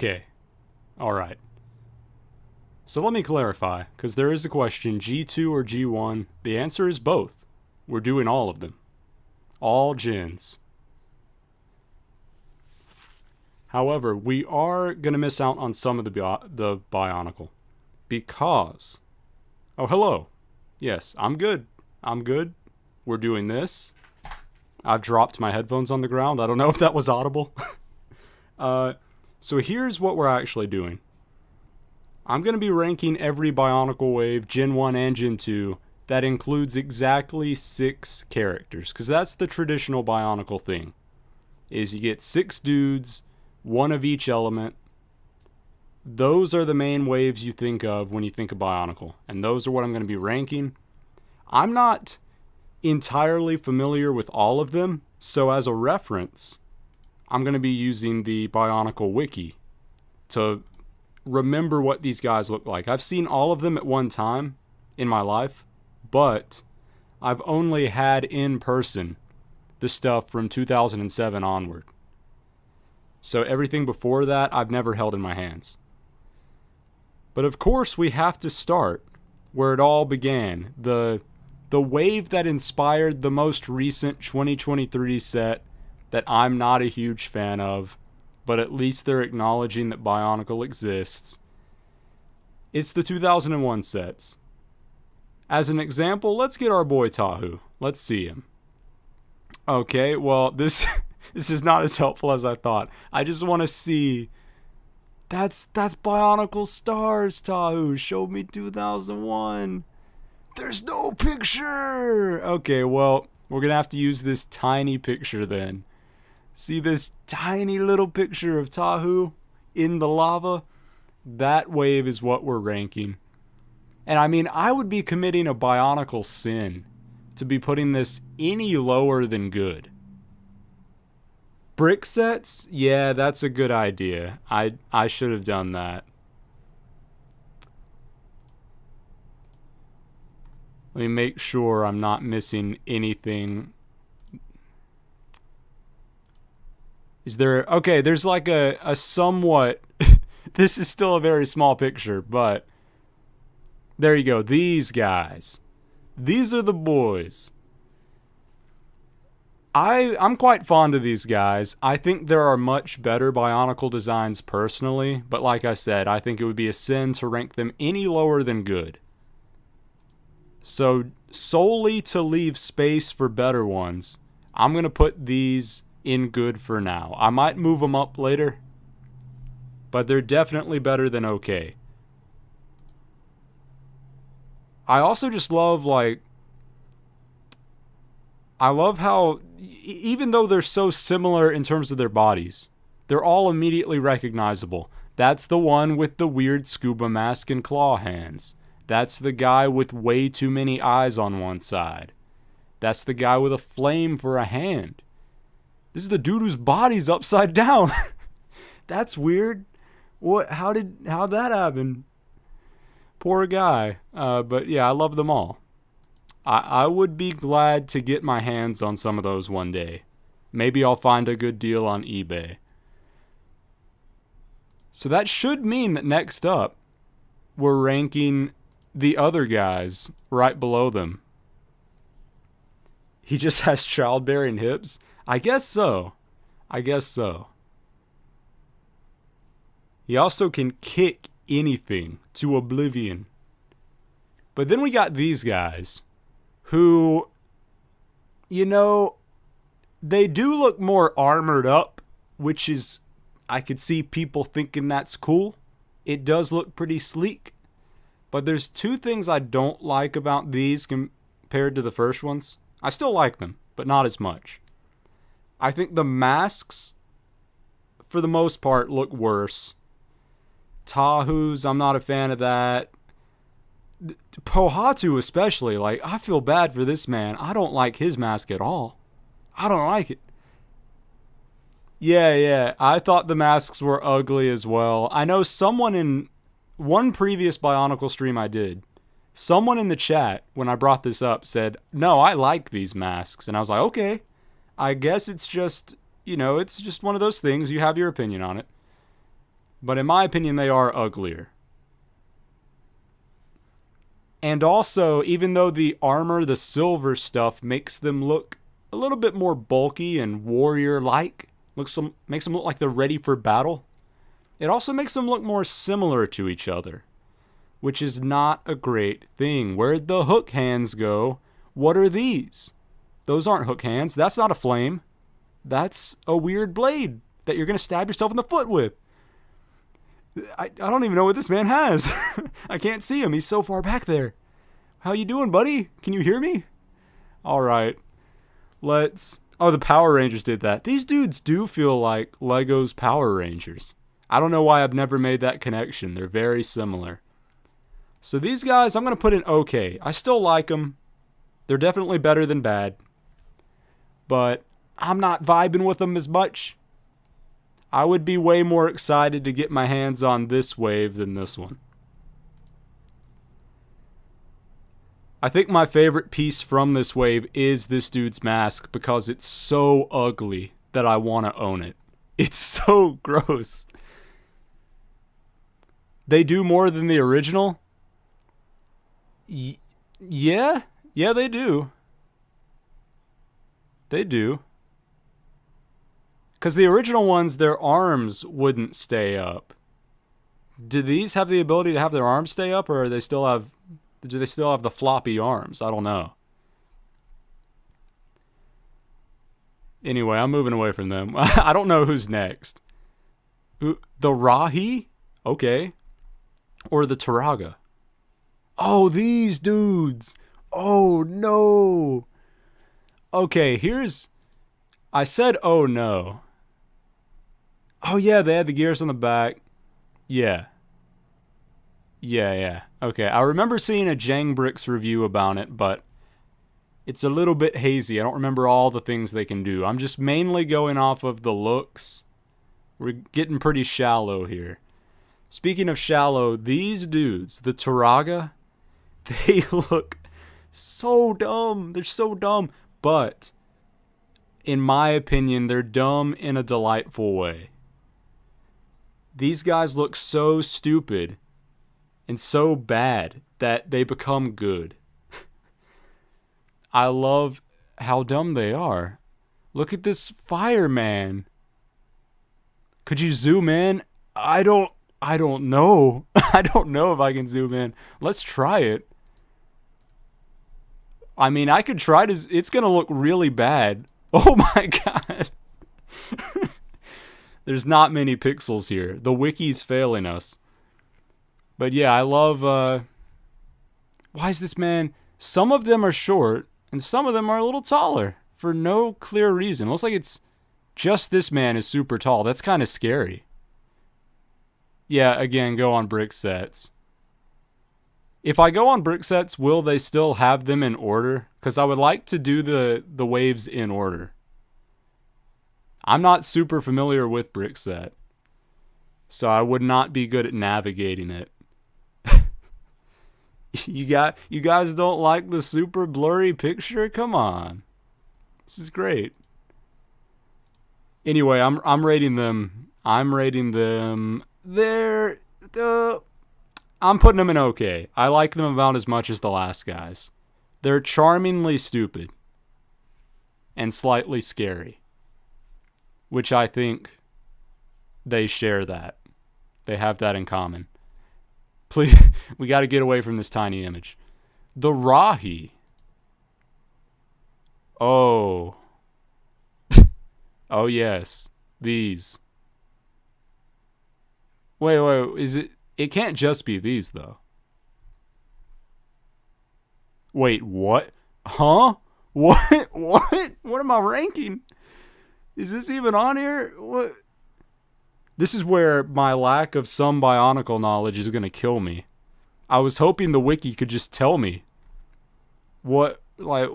Okay. Alright. So let me clarify, because there is a question, G2 or G1? The answer is both. We're doing all of them. All gens. However, we are going to miss out on some of the Bionicle. Because... Oh, hello. Yes, I'm good. I'm good. We're doing this. I've dropped my headphones on the ground. I don't know if that was audible. So here's what we're actually doing. I'm going to be ranking every Bionicle Wave, Gen 1 and Gen 2, that includes exactly 6 characters. Because that's the traditional Bionicle thing. Is you get 6 dudes, 1 of each element. Those are the main waves you think of when you think of Bionicle. And those are what I'm going to be ranking. I'm not entirely familiar with all of them, so as a reference, I'm going to be using the Bionicle Wiki to remember what these guys look like. I've seen all of them at one time in my life, but I've only had in person the stuff from 2007 onward. So everything before that, I've never held in my hands. But of course, we have to start where it all began. The wave that inspired the most recent 2023 set that I'm not a huge fan of, but at least they're acknowledging that Bionicle exists. It's the 2001 sets. As an example, let's get our boy Tahu. Let's see him. Okay, well, this is not as helpful as I thought. I just want to see... That's Bionicle Stars, Tahu. Show me 2001. There's no picture! Okay, well, we're gonna have to use this tiny picture then. See this tiny little picture of Tahu in the lava? That wave is what we're ranking. And I mean, I would be committing a Bionicle sin to be putting this any lower than good. Brick sets? Yeah, that's a good idea. I should have done that. Let me make sure I'm not missing anything. Is there... Okay, there's like a somewhat... This is still a very small picture, but... There you go. These guys. These are the boys. I'm quite fond of these guys. I think there are much better Bionicle designs personally, but like I said, I think it would be a sin to rank them any lower than good. So, solely to leave space for better ones, I'm going to put these in good for now. I might move them up later, but they're definitely better than okay. I also just love, like... I love how, even though they're so similar in terms of their bodies, they're all immediately recognizable. That's the one with the weird scuba mask and claw hands. That's the guy with way too many eyes on one side. That's the guy with a flame for a hand. This is the dude whose body's upside down. That's weird. What? How'd that happen? Poor guy. But yeah, I love them all. I would be glad to get my hands on some of those one day. Maybe I'll find a good deal on eBay. So that should mean that next up, we're ranking the other guys right below them. He just has childbearing hips? I guess so. I guess so. He also can kick anything to oblivion. But then we got these guys who, you know, they do look more armored up, which is, I could see people thinking that's cool. It does look pretty sleek. But there's two things I don't like about these compared to the first ones. I still like them, but not as much. I think the masks, for the most part, look worse. Tahu's, I'm not a fan of that. Pohatu especially, like, I feel bad for this man. I don't like his mask at all. I don't like it. Yeah, I thought the masks were ugly as well. I know someone in one previous Bionicle stream I did, someone in the chat, when I brought this up, said, no, I like these masks. And I was like, okay, I guess it's just, you know, it's just one of those things. You have your opinion on it. But in my opinion, they are uglier. And also, even though the armor, the silver stuff, makes them look a little bit more bulky and warrior-like, makes them look like they're ready for battle, it also makes them look more similar to each other, which is not a great thing. Where'd the hook hands go? What are these? Those aren't hook hands. That's not a flame. That's a weird blade that you're going to stab yourself in the foot with. I don't even know what this man has. I can't see him. He's so far back there. How you doing, buddy? Can you hear me? All right. Oh, the Power Rangers did that. These dudes do feel like Lego's Power Rangers. I don't know why I've never made that connection. They're very similar. So these guys, I'm going to put in okay. I still like them. They're definitely better than bad. But I'm not vibing with them as much. I would be way more excited to get my hands on this wave than this one. I think my favorite piece from this wave is this dude's mask because it's so ugly that I want to own it. It's so gross. They do more than the original? Yeah, they do. They do. Because the original ones, their arms wouldn't stay up. Do these have the ability to have their arms stay up, or do they still have the floppy arms? I don't know. Anyway, I'm moving away from them. I don't know who's next. The Rahi? Okay. Or the Turaga? Oh, these dudes. Oh, no. Okay, I said, oh, no. Oh, yeah, they had the gears on the back. Yeah. Okay, I remember seeing a Jangbricks review about it, but it's a little bit hazy. I don't remember all the things they can do. I'm just mainly going off of the looks. We're getting pretty shallow here. Speaking of shallow, these dudes, the Turaga, they look so dumb. They're so dumb. But, in my opinion, they're dumb in a delightful way. These guys look so stupid and so bad that they become good. I love how dumb they are. Look at this fireman. Could you zoom in? I don't know. I don't know if I can zoom in. Let's try it. I mean, I could try to... It's going to look really bad. Oh my god. There's not many pixels here. The wiki's failing us. But yeah, I love... Why is this man... Some of them are short, and some of them are a little taller. For no clear reason. It looks like it's... Just this man is super tall. That's kind of scary. Yeah, again, go on brick sets. If I go on brick sets, will they still have them in order? Because I would like to do the waves in order. I'm not super familiar with brick set, so I would not be good at navigating it. You guys don't like the super blurry picture? Come on. This is great. Anyway, I'm rating them. I'm putting them in okay. I like them about as much as the last guys. They're charmingly stupid and slightly scary, which I think they share that. They have that in common. Please, we got to get away from this tiny image. The Rahi. Oh. Oh, yes. These. Wait, is it... It can't just be these, though. Wait, what? Huh? What? What am I ranking? Is this even on here? What? This is where my lack of some Bionicle knowledge is going to kill me. I was hoping the wiki could just tell me. What, like...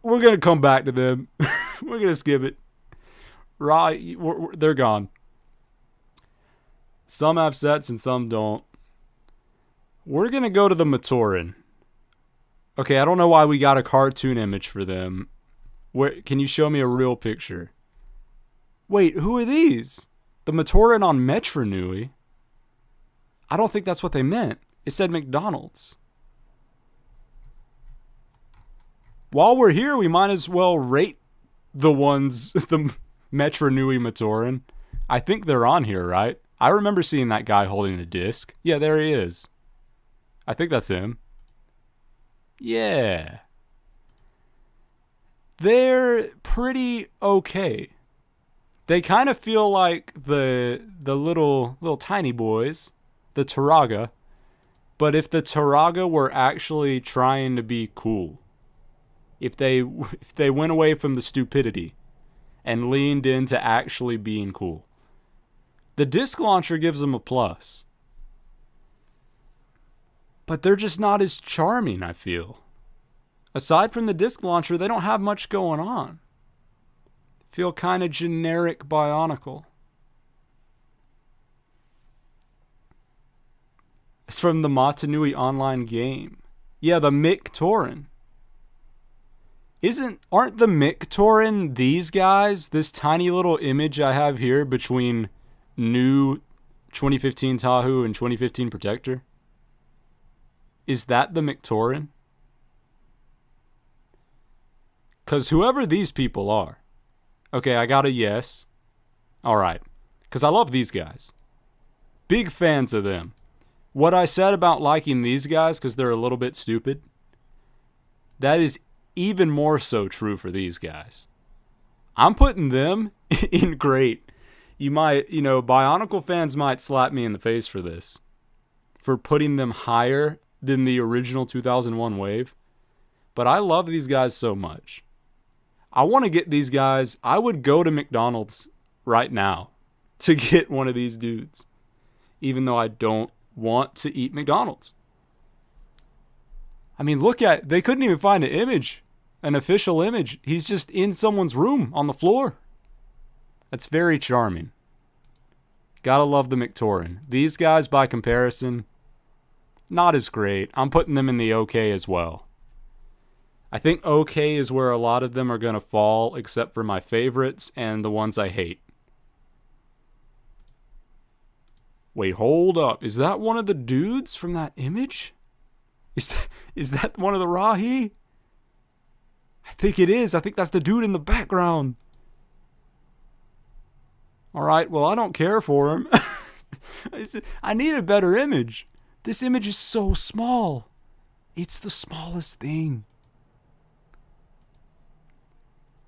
we're going to come back to them. We're going to skip it. Right, they're gone. Some have sets and some don't. We're going to go to the Matoran. Okay, I don't know why we got a cartoon image for them. Where can you show me a real picture? Wait, who are these? The Matoran on Metronui? I don't think that's what they meant. It said McDonald's. While we're here, we might as well rate the ones, the Metronui Matoran. I think they're on here, right? I remember seeing that guy holding a disc. Yeah, there he is. I think that's him. Yeah. They're pretty okay. They kind of feel like the little tiny boys, the Turaga. But if the Turaga were actually trying to be cool, if they went away from the stupidity and leaned into actually being cool, the disc launcher gives them a plus. But they're just not as charming, I feel. Aside from the disc launcher, they don't have much going on. Feel kind of generic Bionicle. It's from the Matanui online game. Yeah, the Mictoran. Aren't the Mictoran these guys? This tiny little image I have here between new 2015 Tahu and 2015 Protector? Is that the Mictoran? Because whoever these people are. Okay, I got a yes. Alright. Because I love these guys. Big fans of them. What I said about liking these guys because they're a little bit stupid, that is even more so true for these guys. I'm putting them in great. Bionicle fans might slap me in the face for this. For putting them higher than the original 2001 Wave. But I love these guys so much. I want to get these guys. I would go to McDonald's right now to get one of these dudes. Even though I don't want to eat McDonald's. I mean, they couldn't even find an image, an official image. He's just in someone's room on the floor. That's very charming. Gotta love the Mictoran. These guys, by comparison, not as great. I'm putting them in the okay as well. I think okay is where a lot of them are going to fall, except for my favorites and the ones I hate. Wait, hold up. Is that one of the dudes from that image? Is that one of the Rahi? I think it is. I think that's the dude in the background. Alright, well, I don't care for him. I need a better image. This image is so small. It's the smallest thing.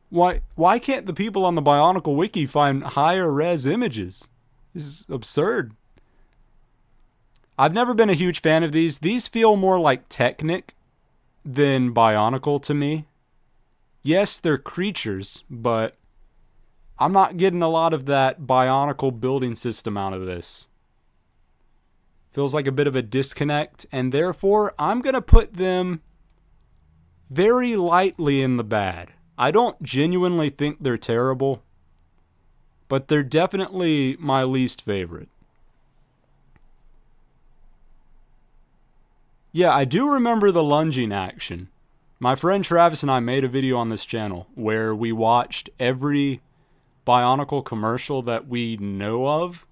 Why can't the people on the Bionicle Wiki find higher res images? This is absurd. I've never been a huge fan of these. These feel more like Technic than Bionicle to me. Yes, they're creatures, but I'm not getting a lot of that Bionicle building system out of this. Feels like a bit of a disconnect, and therefore I'm going to put them very lightly in the bad. I don't genuinely think they're terrible, but they're definitely my least favorite. Yeah, I do remember the lunging action. My friend Travis and I made a video on this channel where we watched every Bionicle commercial that we know of,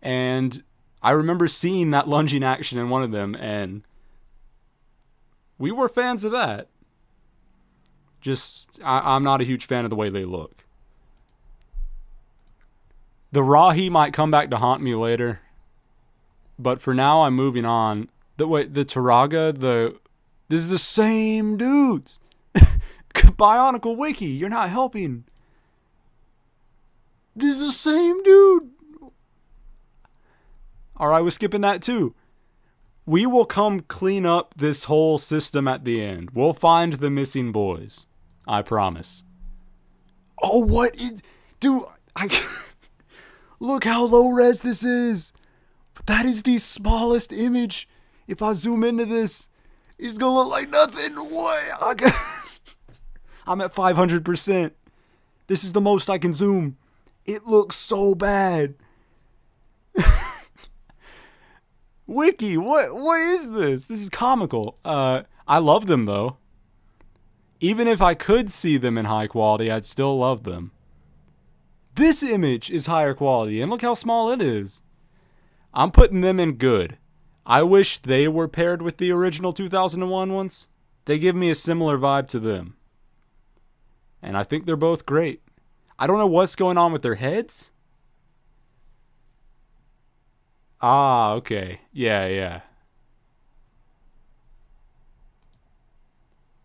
and I remember seeing that lunging action in one of them, and we were fans of that. I'm not a huge fan of the way they look. The Rahi might come back to haunt me later, but for now I'm moving on. The Turaga, this is the same dudes. Bionicle Wiki, you're not helping. This is the same dude. Alright, we're skipping that too. We will come clean up this whole system at the end. We'll find the missing boys. I promise. Oh, what? Dude, look how low res this is. That is the smallest image. If I zoom into this, it's going to look like nothing. What? I'm at 500%. This is the most I can zoom. It looks so bad. Wiki, what is this? This is comical. I love them, though. Even if I could see them in high quality, I'd still love them. This image is higher quality, and look how small it is. I'm putting them in good. I wish they were paired with the original 2001 ones. They give me a similar vibe to them. And I think they're both great. I don't know what's going on with their heads. Ah, okay. Yeah.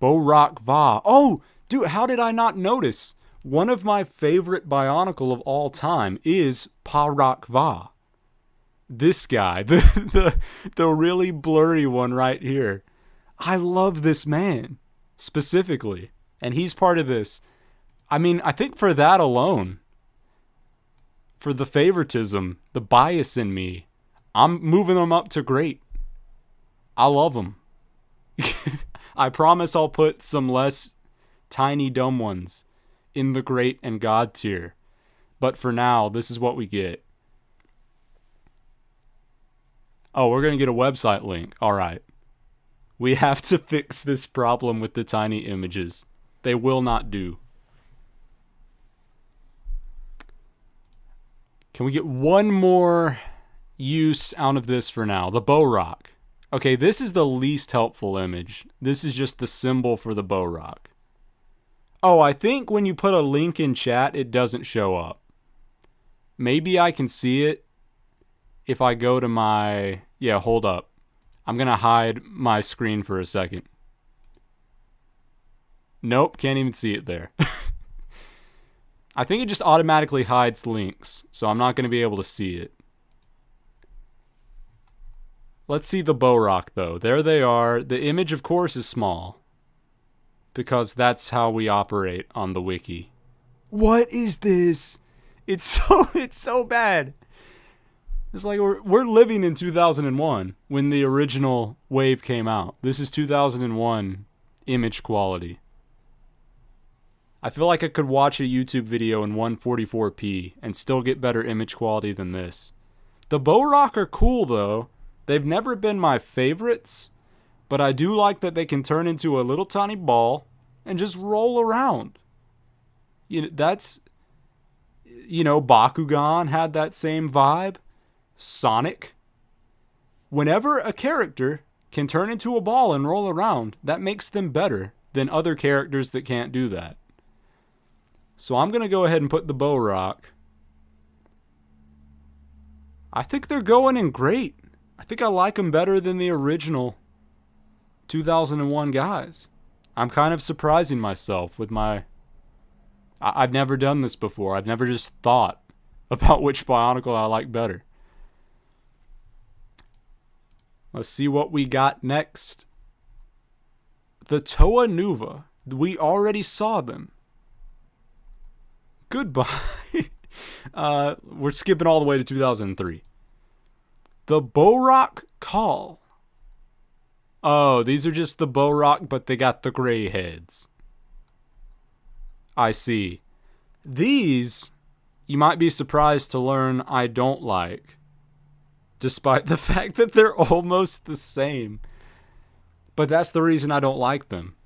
Borak Va. Oh, dude, how did I not notice? One of my favorite Bionicle of all time is Parak Va. This guy, the really blurry one right here. I love this man, specifically. And he's part of this. I mean, I think for that alone, for the favoritism, the bias in me, I'm moving them up to great. I love them. I promise I'll put some less tiny dumb ones in the great and god tier. But for now, this is what we get. Oh, we're going to get a website link. All right. We have to fix this problem with the tiny images. They will not do. Can we get one more use out of this for now? The Borak. Okay, this is the least helpful image. This is just the symbol for the Borak. Oh, I think when you put a link in chat, it doesn't show up. Maybe I can see it if I go to my... Yeah, hold up. I'm going to hide my screen for a second. Nope, can't even see it there. I think it just automatically hides links, so I'm not going to be able to see it. Let's see the Borak, though. There they are. The image, of course, is small, because that's how we operate on the wiki. What is this? It's so bad. It's like we're living in 2001 when the original Wave came out. This is 2001 image quality. I feel like I could watch a YouTube video in 144p and still get better image quality than this. The Borak are cool, though. They've never been my favorites, but I do like that they can turn into a little tiny ball and just roll around. You know, that's, Bakugan had that same vibe. Sonic. Whenever a character can turn into a ball and roll around, that makes them better than other characters that can't do that. So I'm going to go ahead and put the Borak. I think they're going in great. I think I like them better than the original 2001 guys. I'm kind of surprising myself with my... I've never done this before. I've never just thought about which Bionicle I like better. Let's see what we got next. The Toa Nuva. We already saw them. Goodbye. We're skipping all the way to 2003. The Borak Call. Oh, these are just the Borak, but they got the gray heads. I see. These, you might be surprised to learn I don't like, despite the fact that they're almost the same. But that's the reason I don't like them.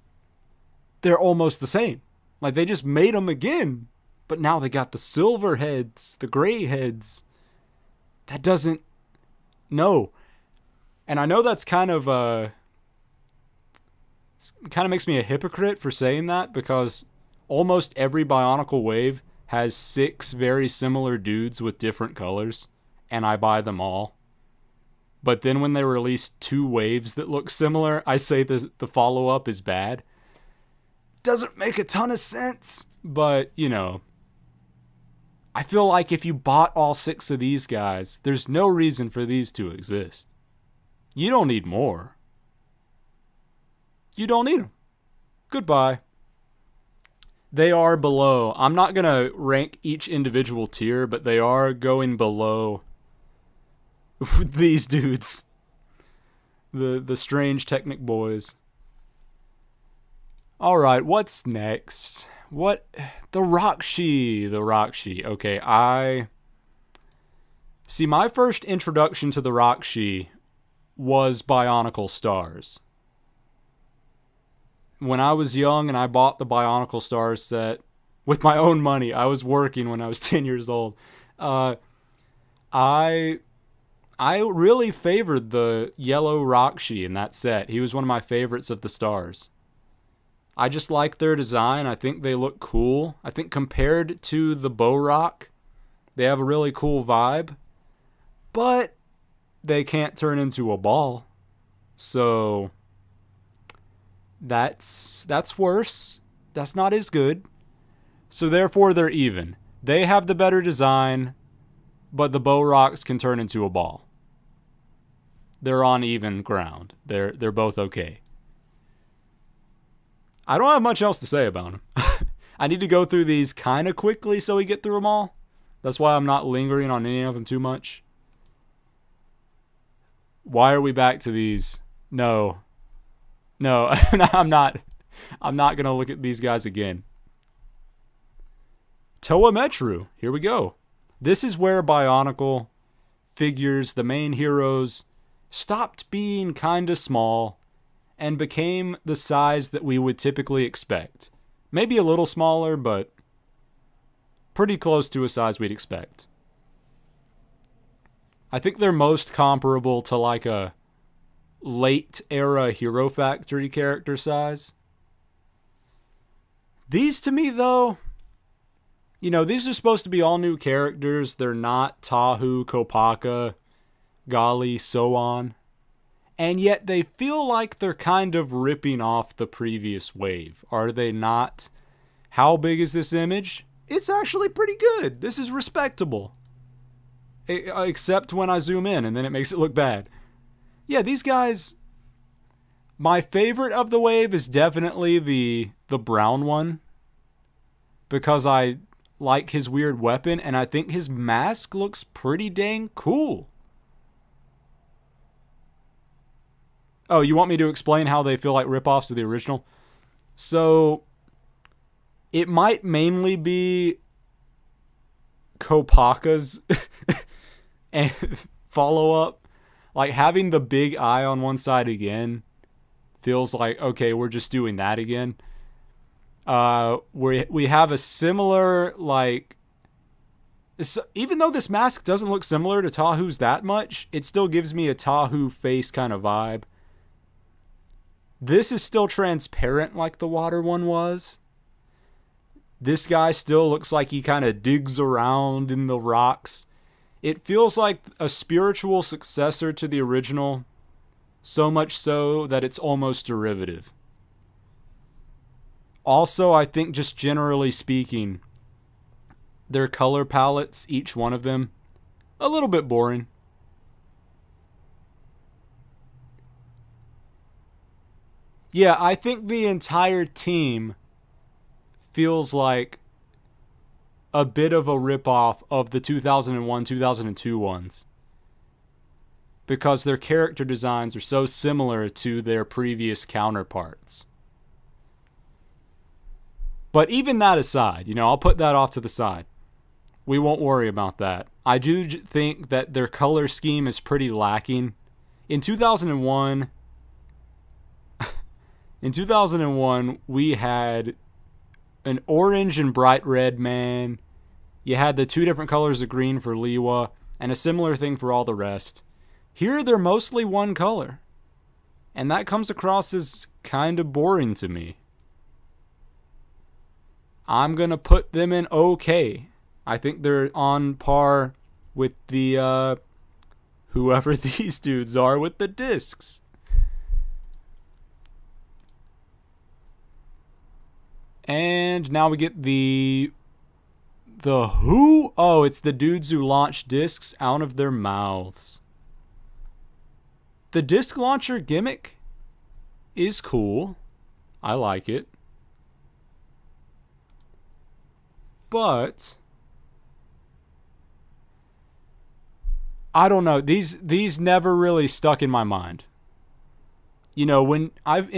They're almost the same. Like, they just made them again. But now they got the silver heads, the gray heads. That doesn't... No. And I know that's kind of makes me a hypocrite for saying that, because almost every Bionicle Wave has 6 very similar dudes with different colors, and I buy them all. But then when they release 2 waves that look similar, I say the follow-up is bad. Doesn't make a ton of sense, but, I feel like if you bought all 6 of these guys, there's no reason for these to exist. You don't need more. You don't need them. Goodbye. They are below. I'm not going to rank each individual tier, but they are going below these dudes. The strange Technic boys. Alright, what's next? The Rakshi. Okay, see, my first introduction to the Rakshi was Bionicle Stars. When I was young and I bought the Bionicle Stars set, with my own money. I was working when I was 10 years old. I really favored the yellow Rakshi in that set. He was one of my favorites of the stars. I just like their design. I think they look cool. I think compared to the Bow-Rock, they have a really cool vibe. But they can't turn into a ball. So that's worse. That's not as good. So therefore they're even. They have the better design, but the Bow-Rocks can turn into a ball. They're on even ground. They're both okay. I don't have much else to say about them. I need to go through these kind of quickly so we get through them all. That's why I'm not lingering on any of them too much. Why are we back to these? No, I'm not going to look at these guys again. Toa Metru. Here we go. This is where Bionicle figures, the main heroes, stopped being kinda small and became the size that we would typically expect. Maybe a little smaller, but pretty close to a size we'd expect. I think they're most comparable to like a late era Hero Factory character size. These to me though, you know, these are supposed to be all new characters. They're not Tahu, Kopaka, Gali, so on. And yet they feel like they're kind of ripping off the previous wave. Are they not? How big is this image? It's actually pretty good. This is respectable. Except when I zoom in and then it makes it look bad. Yeah, these guys... My favorite of the wave is definitely the brown one. Because I like his weird weapon and I think his mask looks pretty dang cool. Oh, you want me to explain how they feel like ripoffs of the original? So, it might mainly be Kopaka's and follow-up. Like, having the big eye on one side again feels like, okay, we're just doing that again. We have a similar, like... Even though this mask doesn't look similar to Tahu's that much, it still gives me a Tahu face kind of vibe. This is still transparent like the water one was. This guy still looks like he kind of digs around in the rocks. It feels like a spiritual successor to the original, so much so that it's almost derivative. Also, I think just generally speaking, their color palettes, each one of them, a little bit boring. Yeah, I think the entire team feels like a bit of a ripoff of the 2001, 2002 ones. Because their character designs are so similar to their previous counterparts. But even that aside, you know, I'll put that off to the side. We won't worry about that. I do think that their color scheme is pretty lacking. In 2001, we had an orange and bright red man. You had the two different colors of green for Liwa, and a similar thing for all the rest. Here, they're mostly one color. And that comes across as kind of boring to me. I'm going to put them in okay. I think they're on par with the, whoever these dudes are with the discs. And now we get the who? Oh, it's the dudes who launch discs out of their mouths. The disc launcher gimmick is cool. I like it. But I don't know. These never really stuck in my mind. You know, in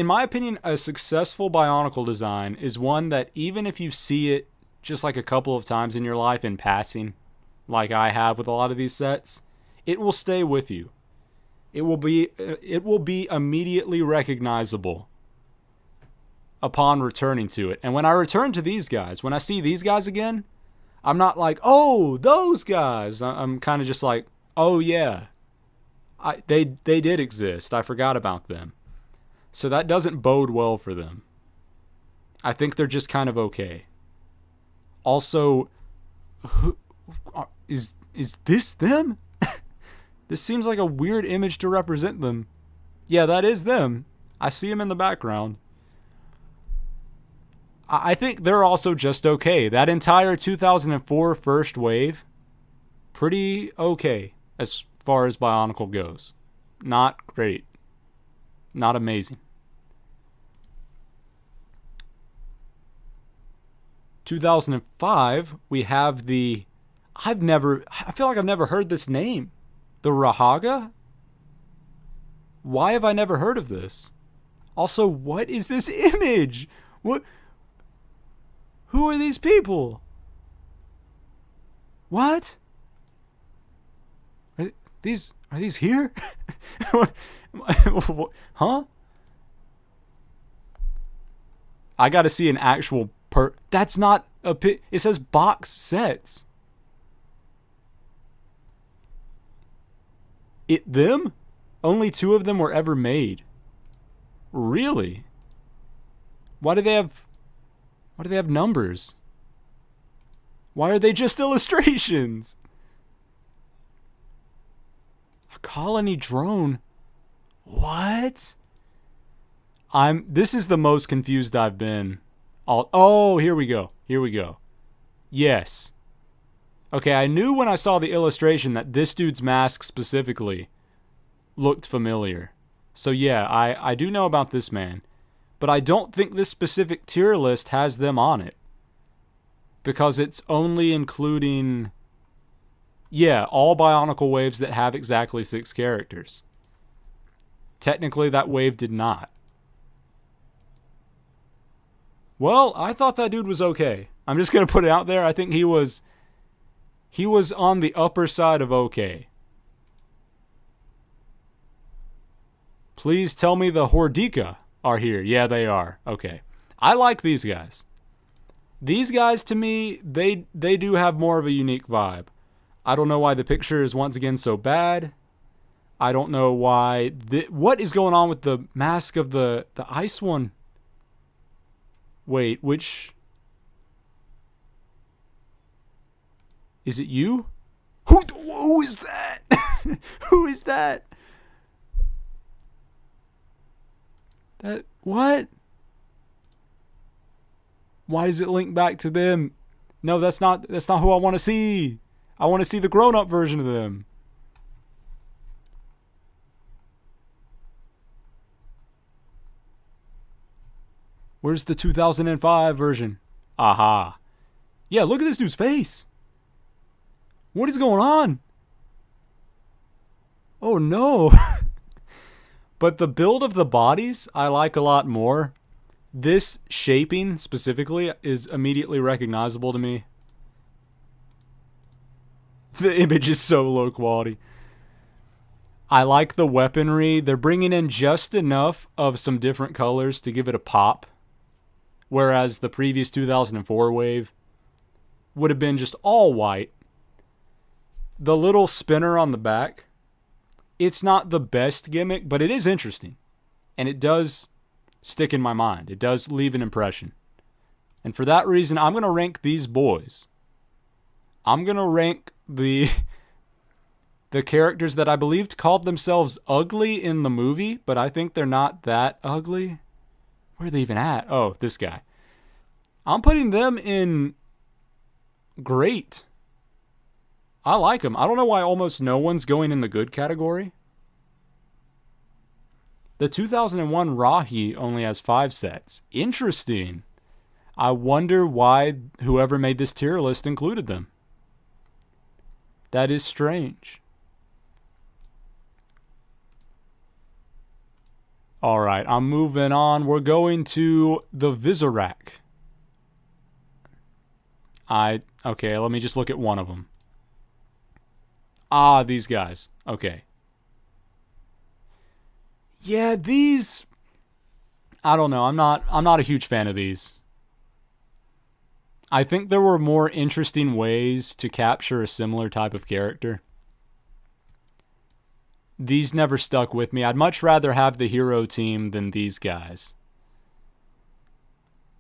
my opinion, a successful Bionicle design is one that even if you see it just like a couple of times in your life in passing, like I have with a lot of these sets, it will stay with you. It will be immediately recognizable. upon returning to it. And when I return to these guys, when I see these guys again, I'm not like, oh, those guys. I'm kind of just like, oh yeah, they did exist. I forgot about them. So that doesn't bode well for them. I think they're just kind of okay. Also, is this them? This seems like a weird image to represent them. Yeah, that is them. I see them in the background. I think they're also just okay. That entire 2004 first wave, pretty okay as far as Bionicle goes. Not great. Not amazing. 2005, we have the... I feel like I've never heard this name. The Rahaga? Why have I never heard of this? Also, what is this image? What? Who are these people? What? Are these here? Huh? I gotta see an actual that's not a it says box sets. Them? Only 2 of them were ever made. Really? Why do they have numbers? Why are they just illustrations? A colony drone? What? This is the most confused I've been. Oh, here we go. Here we go. Yes. Okay, I knew when I saw the illustration that this dude's mask specifically looked familiar. So yeah, I do know about this man. But I don't think this specific tier list has them on it. Because it's only including... Yeah, all Bionicle waves that have exactly 6 characters. Technically, that wave did not. Well, I thought that dude was okay. I'm just going to put it out there. I think he was on the upper side of okay. Please tell me the Hordika are here. Yeah, they are. Okay. I like these guys. These guys, to me, they do have more of a unique vibe. I don't know why the picture is once again so bad. I don't know why... what is going on with the mask of the ice one? Wait, which... Is it you? Who is that? Who is that? What? Why does it link back to them? No, that's not who I want to see. I want to see the grown-up version of them. Where's the 2005 version? Aha. Yeah, look at this dude's face. What is going on? Oh no. But the build of the bodies I like a lot more. This shaping specifically is immediately recognizable to me. The image is so low quality. I like the weaponry. They're bringing in just enough of some different colors to give it a pop. Whereas the previous 2004 wave would have been just all white. The little spinner on the back, it's not the best gimmick, but it is interesting. And it does stick in my mind. It does leave an impression. And for that reason, I'm going to rank these boys. I'm going to rank the characters that I believed called themselves ugly in the movie, but I think they're not that ugly. Where are they even at? Oh, this guy. I'm putting them in great. I like them. I don't know why almost no one's going in the good category. The 2001 Rahi only has 5 sets. Interesting. I wonder why whoever made this tier list included them. That is strange. Alright, I'm moving on. We're going to the Visorak. Okay, let me just look at one of them. Ah, these guys. Okay. Yeah, these... I don't know. I'm not a huge fan of these. I think there were more interesting ways to capture a similar type of character. These never stuck with me. I'd much rather have the hero team than these guys.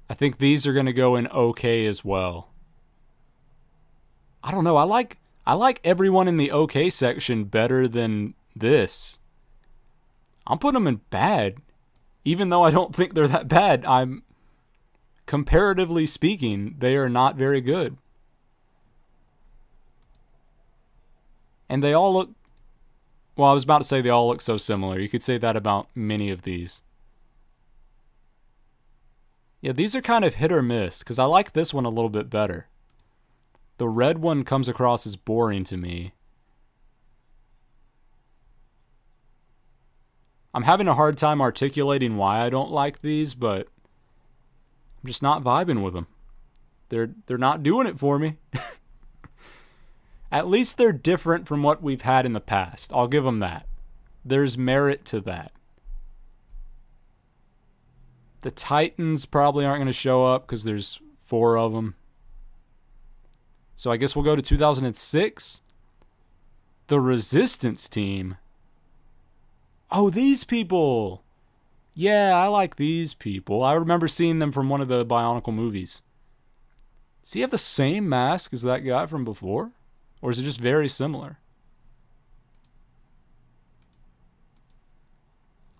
I think these are going to go in okay as well. I don't know. I like everyone in the okay section better than this. I'm putting them in bad. Even though I don't think they're that bad, comparatively speaking, they are not very good. And they all look, well, I was about to say they all look so similar. You could say that about many of these. Yeah, these are kind of hit or miss, because I like this one a little bit better. The red one comes across as boring to me. I'm having a hard time articulating why I don't like these, but I'm just not vibing with them. They're not doing it for me. At least they're different from what we've had in the past. I'll give them that. There's merit to that. The Titans probably aren't going to show up because there's 4 of them. So I guess we'll go to 2006. The Resistance team. Oh, these people. Yeah, I like these people. I remember seeing them from one of the Bionicle movies. Does he have the same mask as that guy from before? Or is it just very similar?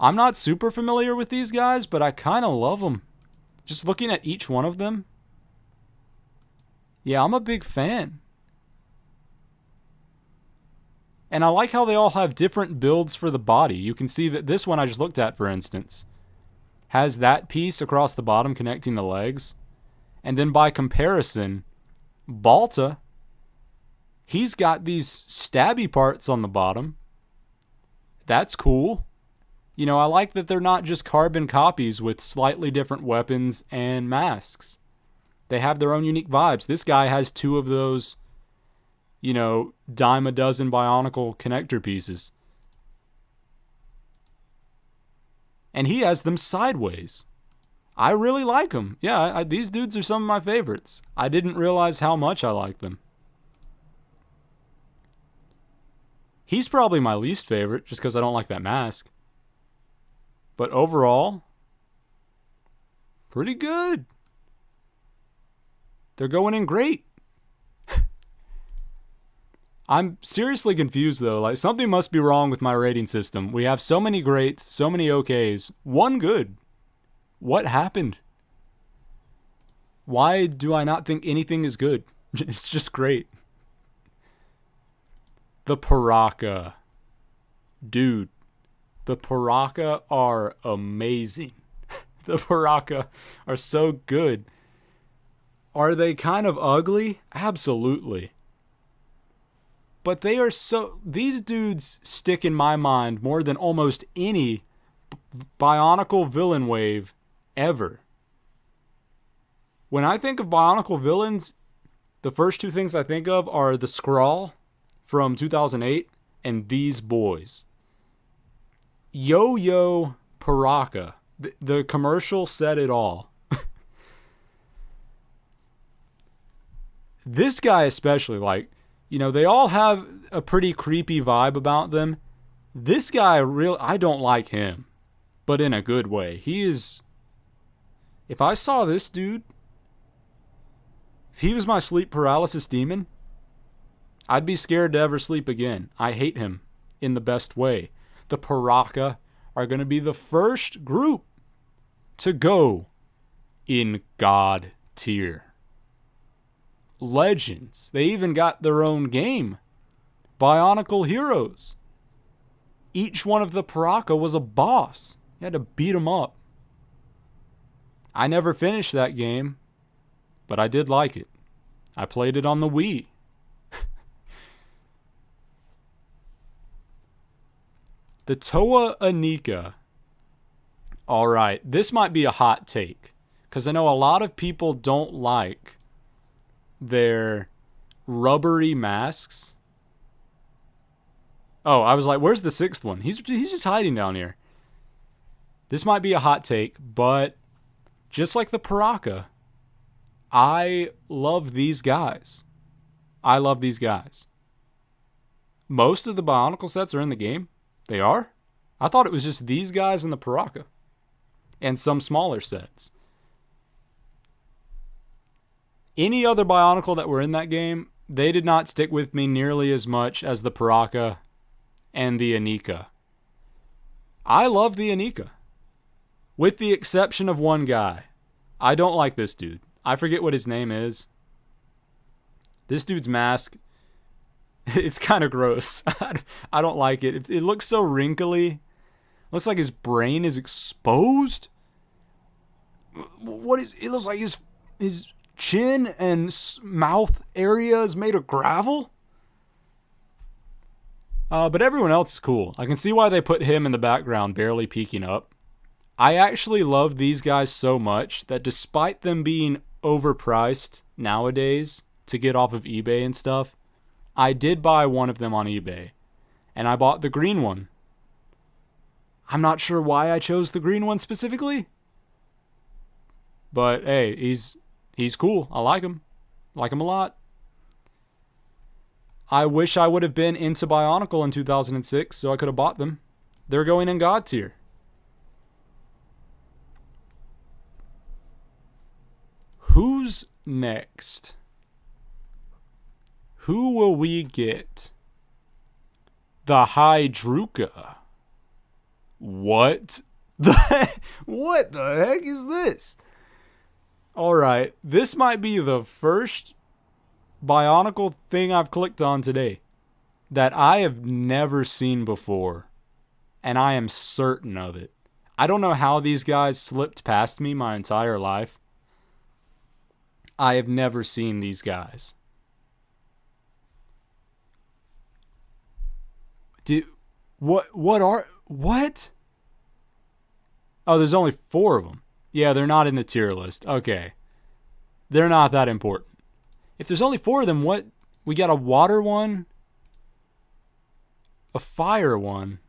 I'm not super familiar with these guys, but I kind of love them. Just looking at each one of them. Yeah, I'm a big fan. And I like how they all have different builds for the body. You can see that this one I just looked at, for instance, has that piece across the bottom connecting the legs. And then by comparison, Balta, he's got these stabby parts on the bottom. That's cool. You know, I like that they're not just carbon copies with slightly different weapons and masks. They have their own unique vibes. This guy has 2 of those, you know, dime a dozen Bionicle connector pieces. And he has them sideways. I really like them. Yeah, these dudes are some of my favorites. I didn't realize how much I like them. He's probably my least favorite just because I don't like that mask. But overall, pretty good. They're going in great. I'm seriously confused, though. Like, something must be wrong with my rating system. We have so many greats, so many okays, 1 good. What happened? Why do I not think anything is good? It's just great. The Paraka. Dude, the Paraka are amazing. The Paraka are so good. Are they kind of ugly? Absolutely. But they are so... These dudes stick in my mind more than almost any Bionicle villain wave ever. When I think of Bionicle villains, the first 2 things I think of are the Skrull from 2008 and these boys. Yo-Yo Paraka. The commercial said it all. This guy especially, like, you know, they all have a pretty creepy vibe about them. This guy, I don't like him, but in a good way. He is... If I saw this dude, if he was my sleep paralysis demon, I'd be scared to ever sleep again. I hate him in the best way. The Paraka are going to be the first group to go in God tier. Legends. They even got their own game. Bionicle Heroes. Each one of the Paraka was a boss. You had to beat them up. I never finished that game, but I did like it. I played it on the Wii. The Toa Anika. Alright, this might be a hot take, because I know a lot of people don't like their rubbery masks. Oh, I was like, where's the 6th one? He's just hiding down here. This might be a hot take, but just like the Paraka, I love these guys. I love these guys. Most of the Bionicle sets are in the game. They are? I thought it was just these guys and the Paraka. And some smaller sets. Any other Bionicle that were in that game, they did not stick with me nearly as much as the Paraka and the Anika. I love the Anika. With the exception of one guy. I don't like this dude. I forget what his name is. This dude's mask, it's kind of gross. I don't like it. It looks so wrinkly. Looks like his brain is exposed. It looks like his chin and mouth area is made of gravel. But everyone else is cool. I can see why they put him in the background, barely peeking up. I actually love these guys so much that despite them being overpriced nowadays to get off of eBay and stuff, I did buy one of them on eBay. And I bought the green one. I'm not sure why I chose the green one specifically. But hey, he's cool. I like him. Like him a lot. I wish I would have been into Bionicle in 2006 so I could have bought them. They're going in God tier. Who's next? Who will we get? The Hydruka. What the heck is this? Alright, this might be the first Bionicle thing I've clicked on today that I have never seen before. And I am certain of it. I don't know how these guys slipped past me my entire life. I have never seen these guys. What? Oh, there's only 4 of them. Yeah, they're not in the tier list. Okay. They're not that important. If there's only 4 of them, what? We got a water one, a fire one.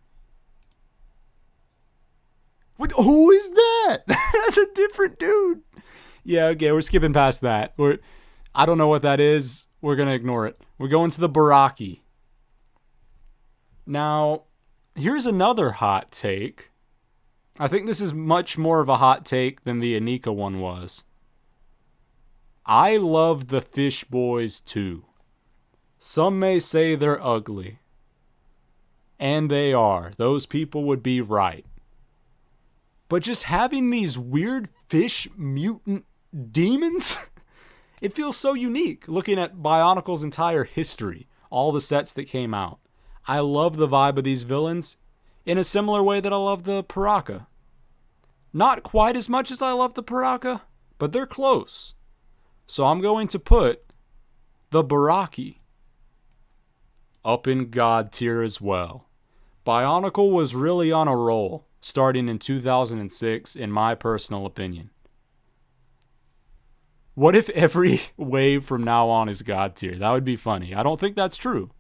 Who is that? That's a different dude. Yeah, okay, we're skipping past that. I don't know what that is. We're going to ignore it. We're going to the Baraki. Now, here's another hot take. I think this is much more of a hot take than the Anika one was. I love the Fish Boys too. Some may say they're ugly. And they are. Those people would be right. But just having these weird fish mutant demons, it feels so unique looking at Bionicle's entire history, all the sets that came out. I love the vibe of these villains in a similar way that I love the Paraka. Not quite as much as I love the Paraka, but they're close. So I'm going to put the Baraki up in God tier as well. Bionicle was really on a roll starting in 2006, in my personal opinion. What if every wave from now on is God tier? That would be funny. I don't think that's true.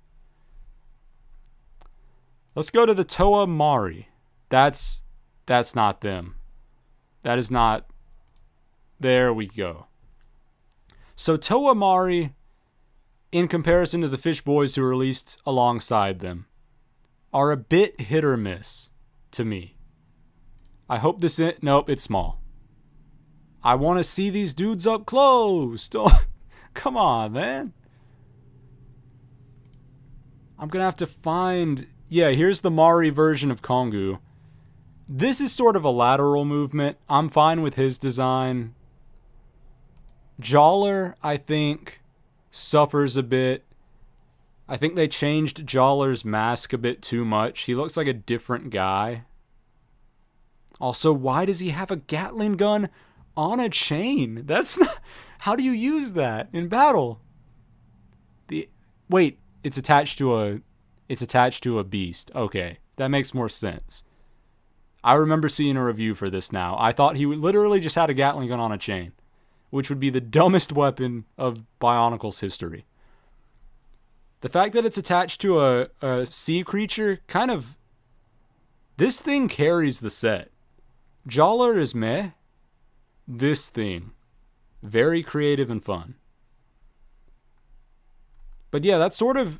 Let's go to the Toa Mari. That's not them. That is not... There we go. So Toa Mari, in comparison to the Fish Boys who released alongside them, are a bit hit or miss to me. I hope this... Nope, it's small. I want to see these dudes up close. Come on, man. I'm going to have to find... Yeah, here's the Mari version of Kongu. This is sort of a lateral movement. I'm fine with his design. Jawler, I think, suffers a bit. I think they changed Jawler's mask a bit too much. He looks like a different guy. Also, why does he have a Gatling gun on a chain? That's not... How do you use that in battle? Wait, it's attached to a beast. Okay, that makes more sense. I remember seeing a review for this now. I thought he literally just had a Gatling gun on a chain, which would be the dumbest weapon of Bionicle's history. The fact that it's attached to a sea creature, kind of... This thing carries the set. Jawler is meh. This thing, very creative and fun. But yeah, that's sort of...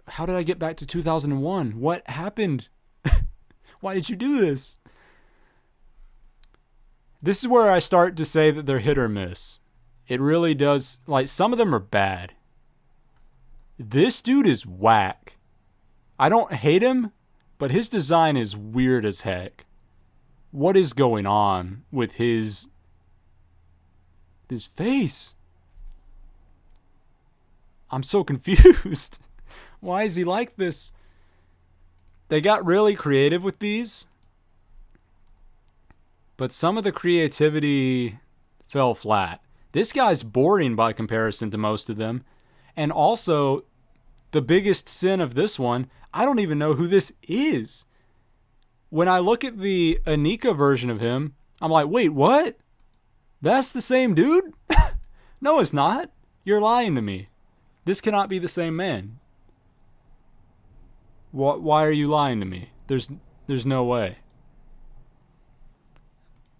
How did I get back to 2001? What happened? Why did you do this? This is where I start to say that they're hit or miss. It really does... Like, some of them are bad. This dude is whack. I don't hate him, but his design is weird as heck. What is going on with his face? I'm so confused. Why is he like this? They got really creative with these, but some of the creativity fell flat. This guy's boring by comparison to most of them. And also, the biggest sin of this one, I don't even know who this is. When I look at the Anika version of him, I'm like, wait, what? That's the same dude? No, it's not. You're lying to me. This cannot be the same man. Why are you lying to me? There's no way.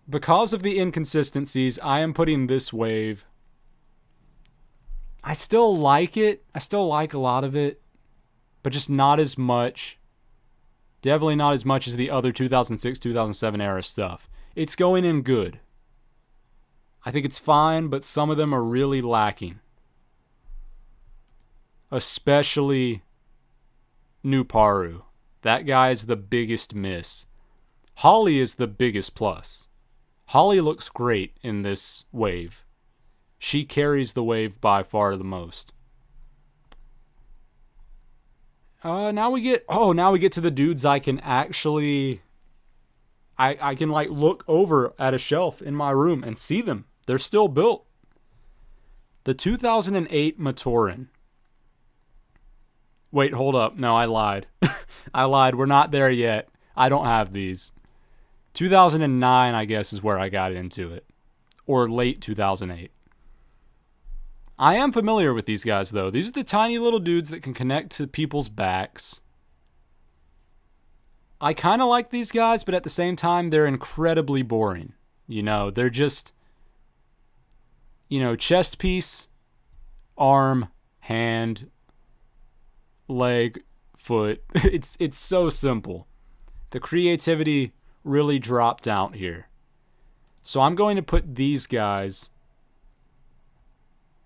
Because of the inconsistencies, I am putting this wave. I still like it. I still like a lot of it, but just not as much. Definitely not as much as the other 2006, 2007 era stuff. It's going in good. I think it's fine, but some of them are really lacking. Especially Nuparu. That guy is the biggest miss. Holly is the biggest plus. Holly looks great in this wave. She carries the wave by far the most. Now we get to the dudes I can actually... I can like look over at a shelf in my room and see them. They're still built. The 2008 Matoran. Wait, hold up. No, I lied. I lied. We're not there yet. I don't have these. 2009, I guess, is where I got into it. Or late 2008. I am familiar with these guys, though. These are the tiny little dudes that can connect to people's backs. I kind of like these guys, but at the same time, they're incredibly boring. You know, they're just... You know, chest piece, arm, hand, leg, foot. It's so simple. The creativity really dropped out here. So I'm going to put these guys,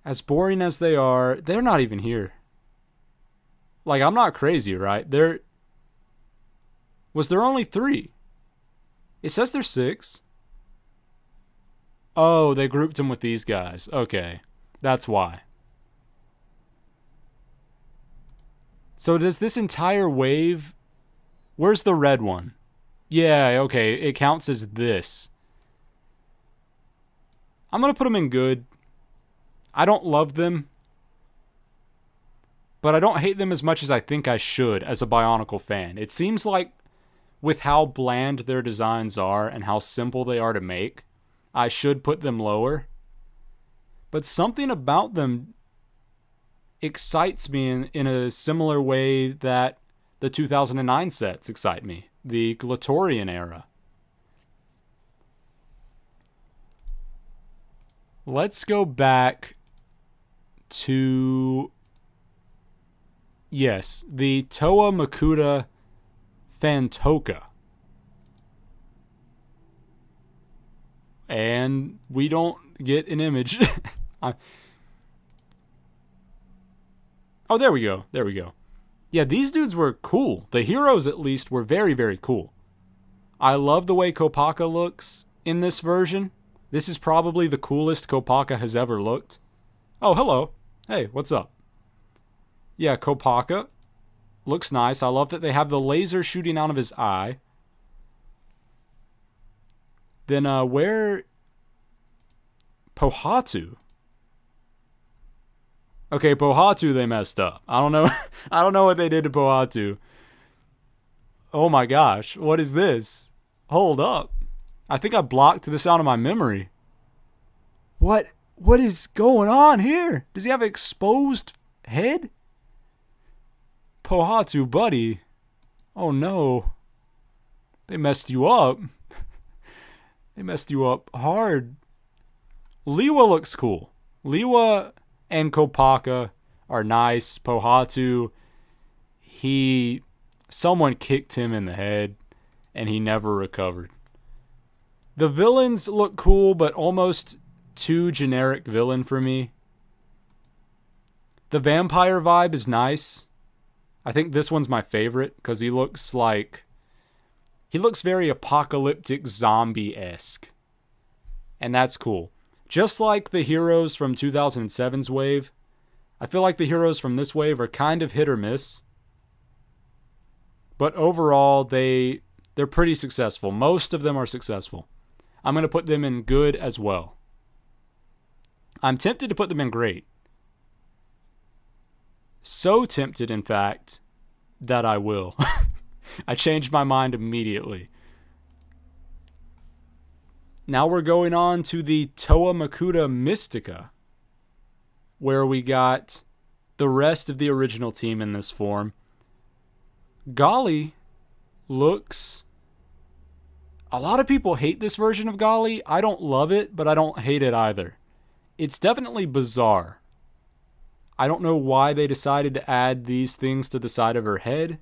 as boring as they are, they're not even here. Like, I'm not crazy, right? Was there only 3? It says there's 6. Oh, they grouped them with these guys. Okay, that's why. So does this entire wave... Where's the red one? Yeah, okay, it counts as this. I'm going to put them in good. I don't love them, but I don't hate them as much as I think I should as a Bionicle fan. It seems like with how bland their designs are and how simple they are to make, I should put them lower. But something about them excites me in a similar way that the 2009 sets excite me. The Glatorian era. Let's go back to... Yes, the Toa Makuta Fantoka. And we don't get an image. Oh, there we go. There we go. Yeah, these dudes were cool. The heroes, at least, were very, very cool. I love the way Kopaka looks in this version. This is probably the coolest Kopaka has ever looked. Oh, hello. Hey, what's up? Yeah, Kopaka looks nice. I love that they have the laser shooting out of his eye. Then, where... Pohatu. Okay, Pohatu they messed up. I don't know. I don't know what they did to Pohatu. Oh my gosh, what is this? Hold up. I think I blocked this out of my memory. What is going on here? Does he have an exposed head? Pohatu, buddy. Oh no. They messed you up. They messed you up hard. Liwa looks cool. Liwa and Kopaka are nice. Pohatu, someone kicked him in the head and he never recovered. The villains look cool, but almost too generic villain for me. The vampire vibe is nice. I think this one's my favorite because he looks very apocalyptic zombie-esque. And that's cool. Just like the heroes from 2007's wave, I feel like the heroes from this wave are kind of hit or miss. But overall, they're pretty successful. Most of them are successful. I'm going to put them in good as well. I'm tempted to put them in great. So tempted, in fact, that I will. I changed my mind immediately. Now we're going on to the Toa Makuta Mystica, where we got the rest of the original team in this form. Golly looks... A lot of people hate this version of Golly. I don't love it, but I don't hate it either. It's definitely bizarre. I don't know why they decided to add these things to the side of her head.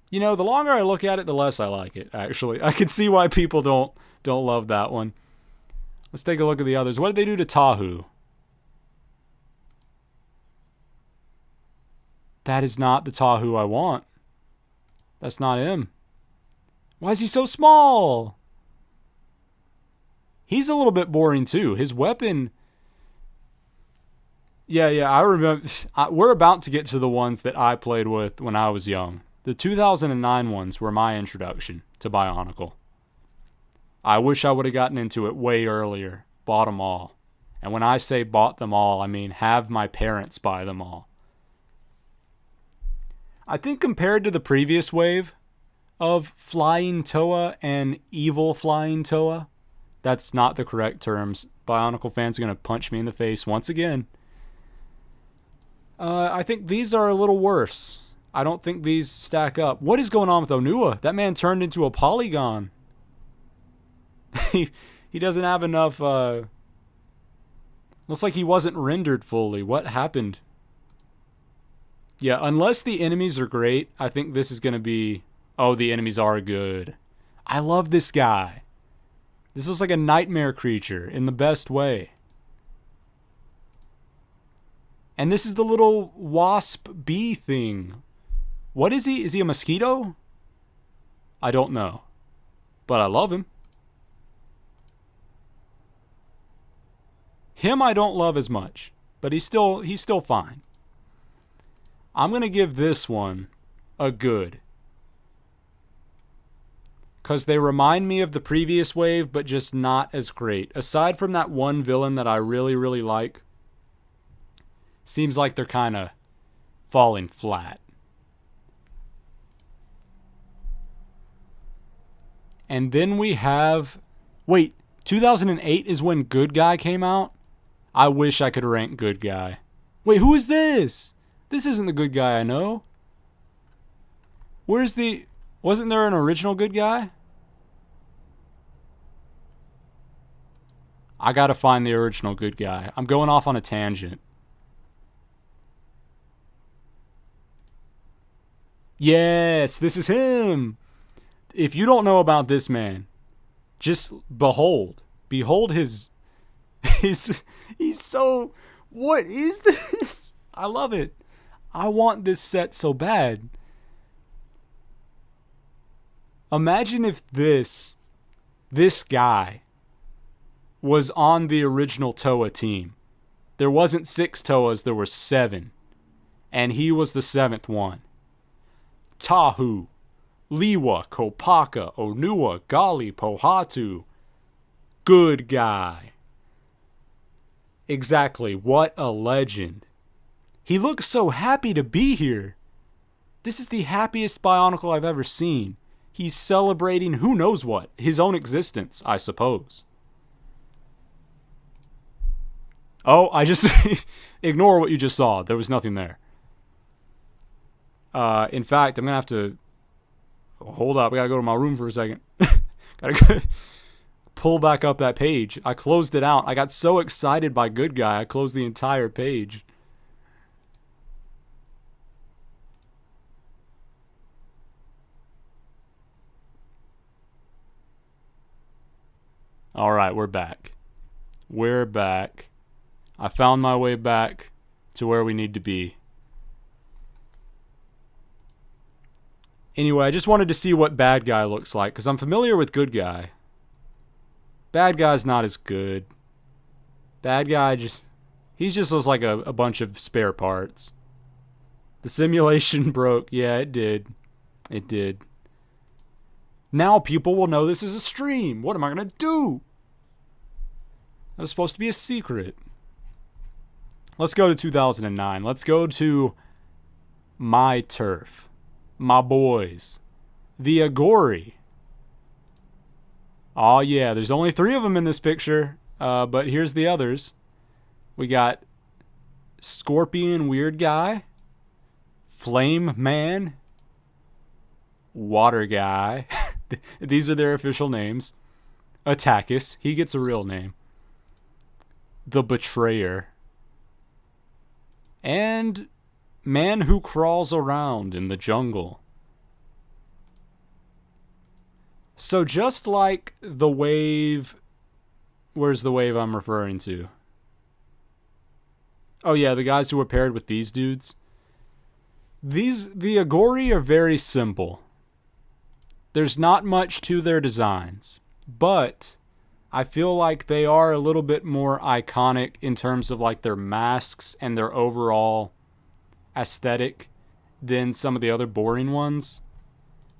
You know, the longer I look at it, the less I like it, actually. I can see why people don't love that one. Let's take a look at the others. What did they do to Tahu? That is not the Tahu I want. That's not him. Why is he so small? He's a little bit boring too. His weapon... Yeah, I remember... We're about to get to the ones that I played with when I was young. The 2009 ones were my introduction to Bionicle. I wish I would have gotten into it way earlier. Bought them all. And when I say bought them all, I mean have my parents buy them all. I think compared to the previous wave of Flying Toa and Evil Flying Toa, that's not the correct terms. Bionicle fans are going to punch me in the face once again. I think these are a little worse. I don't think these stack up. What is going on with Onua? That man turned into a polygon. He doesn't have enough... Looks like he wasn't rendered fully. What happened? Yeah, unless the enemies are great, I think this is going to be... Oh, the enemies are good. I love this guy. This is like a nightmare creature in the best way. And this is the little wasp bee thing. What is he? Is he a mosquito? I don't know. But I love him. Him I don't love as much. But he's still fine. I'm going to give this one a good. Because they remind me of the previous wave, but just not as great. Aside from that one villain that I really, really like, seems like they're kind of falling flat. And then we have... Wait, 2008 is when Good Guy came out? I wish I could rank Good Guy. Wait, who is this? This isn't the Good Guy I know. Where's the... Wasn't there an original Good Guy? I gotta find the original Good Guy. I'm going off on a tangent. Yes, this is him. If you don't know about this man, just behold his he's so... What is this? I love it. I want this set so bad. Imagine if this guy was on the original Toa team. There wasn't 6 Toas, there were 7. And he was the 7th one. Tahu, Liwa, Kopaka, Onua, Gali, Pohatu. Good Guy. Exactly, what a legend. He looks so happy to be here. This is the happiest Bionicle I've ever seen. He's celebrating who knows what. His own existence, I suppose. Oh, I just... Ignore what you just saw. There was nothing there. In fact, I'm going to have to... Hold up, I gotta go to my room for a second. Gotta go pull back up that page. I closed it out. I got so excited by Good Guy, I closed the entire page. Alright, we're back. We're back. I found my way back to where we need to be. Anyway, I just wanted to see what Bad Guy looks like, because I'm familiar with Good Guy. Bad Guy's not as good. Bad Guy he just looks like a bunch of spare parts. The simulation broke. Yeah, it did. It did. Now people will know this is a stream. What am I going to do? That was supposed to be a secret. Let's go to 2009. Let's go to my turf. My boys. The Agori. Oh yeah, there's only 3 of them in this picture. But here's the others. We got Scorpion Weird Guy. Flame Man. Water Guy. These are their official names. Attackus. He gets a real name. The Betrayer. And Man Who Crawls Around in the Jungle. So just like the wave... Where's the wave I'm referring to? Oh yeah, the guys who were paired with these dudes. The Agori are very simple. There's not much to their designs. But I feel like they are a little bit more iconic in terms of like their masks and their overall aesthetic than some of the other boring ones.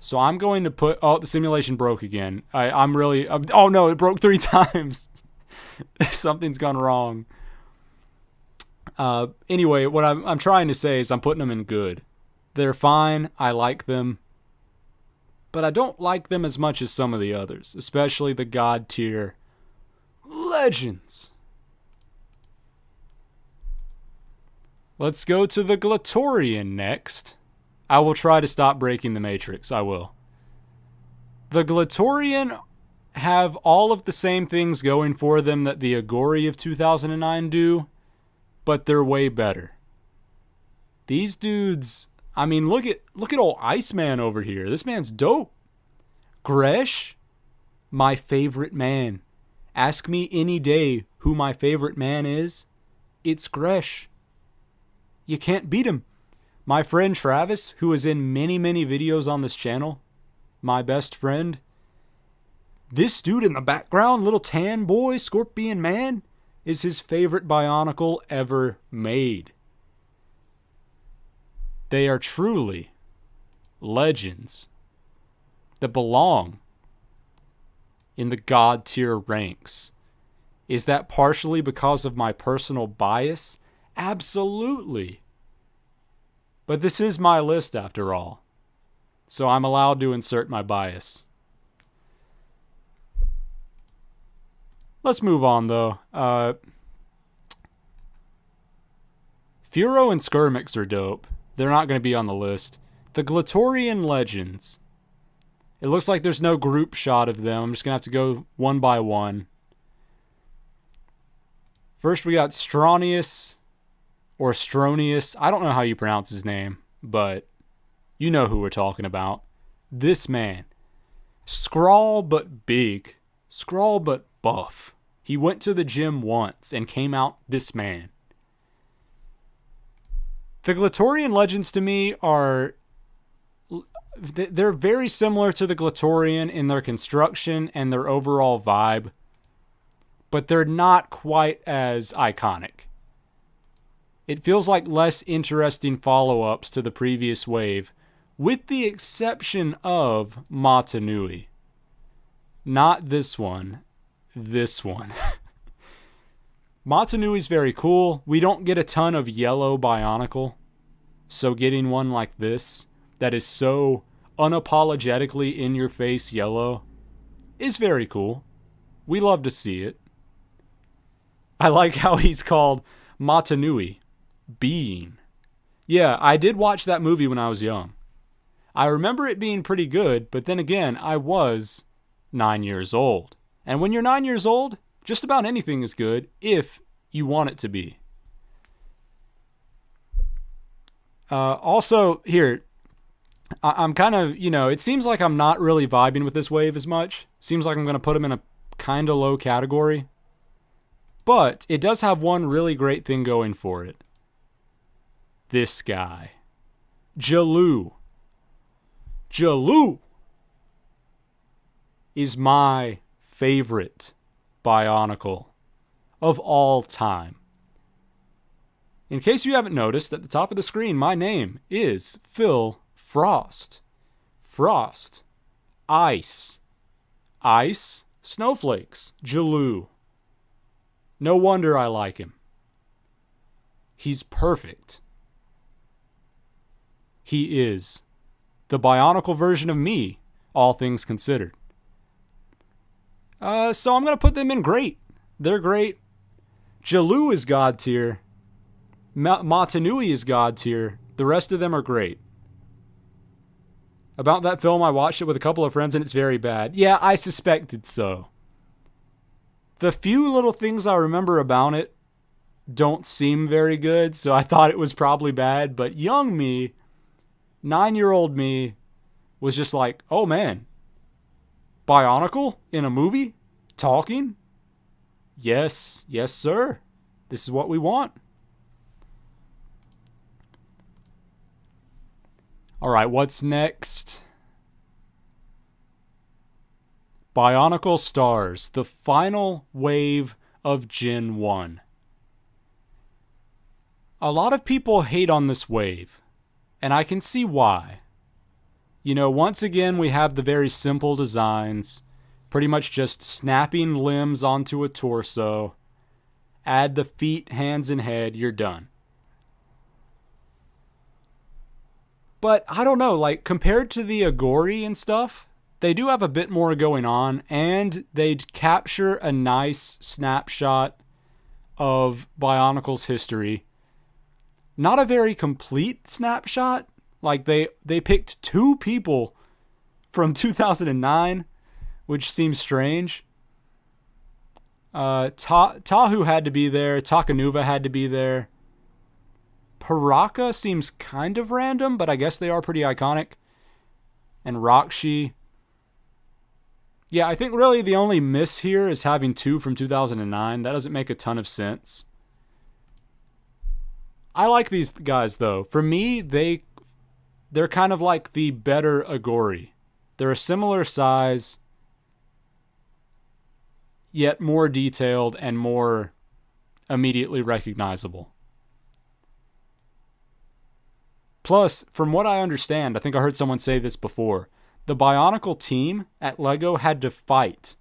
So I'm going to put... Oh, the simulation broke again. Oh no, it broke 3 times. Something's gone wrong. Anyway, what I'm trying to say is I'm putting them in good. They're fine. I like them. But I don't like them as much as some of the others, especially the God tier legends. Let's go to the Glatorian next. I will try to stop breaking the Matrix. I will. The Glatorian have all of the same things going for them that the Agori of 2009 do, but they're way better. These dudes, I mean, look at old Iceman over here. This man's dope. Gresh, my favorite man. Ask me any day who my favorite man is. It's Gresh. You can't beat him. My friend Travis, who is in many, many videos on this channel, my best friend, this dude in the background, little tan boy, Scorpion Man, is his favorite Bionicle ever made. They are truly legends that belong in the God tier ranks. Is that partially because of my personal bias? Absolutely. But this is my list after all, so I'm allowed to insert my bias. Let's move on though. Furo and Skirmix are dope. They're not going to be on the list. The Glatorian Legends. It looks like there's no group shot of them. I'm just going to have to go one by one. First we got Stronius or Stronius. I don't know how you pronounce his name, but you know who we're talking about. This man. Scrawl but big. Scrawl but buff. He went to the gym once and came out this man. The Glatorian Legends to me are... They're very similar to the Glatorian in their construction and their overall vibe, but they're not quite as iconic. It feels like less interesting follow-ups to the previous wave, with the exception of Matanui. Not this one. This one. Matanui's very cool. We don't get a ton of yellow Bionicle, so getting one like this that is so unapologetically in-your-face yellow is very cool. We love to see it. I like how he's called Matanui, being. Yeah, I did watch that movie when I was young. I remember it being pretty good, but then again, I was 9 years old. And when you're 9 years old, just about anything is good if you want it to be. Also, here, I'm kind of, it seems like I'm not really vibing with this wave as much. Seems like I'm going to put him in a kind of low category. But it does have one really great thing going for it. This guy. Jaloo. Jaloo is my favorite Bionicle of all time. In case you haven't noticed, at the top of the screen, my name is Phill Frost. Frost. Ice. Ice. Snowflakes. Jaloo. No wonder I like him. He's perfect. He is the Bionicle version of me, all things considered. So I'm going to put them in great. They're great. Jaloo is God tier. Matanui is God tier. The rest of them are great. About that film, I watched it with a couple of friends and it's very bad. Yeah, I suspected so. The few little things I remember about it don't seem very good, so I thought it was probably bad. But young me, 9-year-old me, was just like, oh man, Bionicle in a movie? Talking? Yes, yes sir. This is what we want. Alright, what's next? Bionicle Stars, the final wave of Gen 1. A lot of people hate on this wave, and I can see why. Once again, we have the very simple designs, pretty much just snapping limbs onto a torso, add the feet, hands, and head, you're done. But I don't know, like compared to the Agori and stuff, they do have a bit more going on, and they capture a nice snapshot of Bionicle's history. Not a very complete snapshot. Like they picked 2 people from 2009, which seems strange. Tahu had to be there. Takanuva had to be there. Paraka seems kind of random, but I guess they are pretty iconic. And Rakshi. Yeah, I think really the only miss here is having 2 from 2009. That doesn't make a ton of sense. I like these guys, though. For me, they're kind of like the better Agori. They're a similar size, yet more detailed and more immediately recognizable. Plus, from what I understand, I think I heard someone say this before, the Bionicle team at LEGO had to fight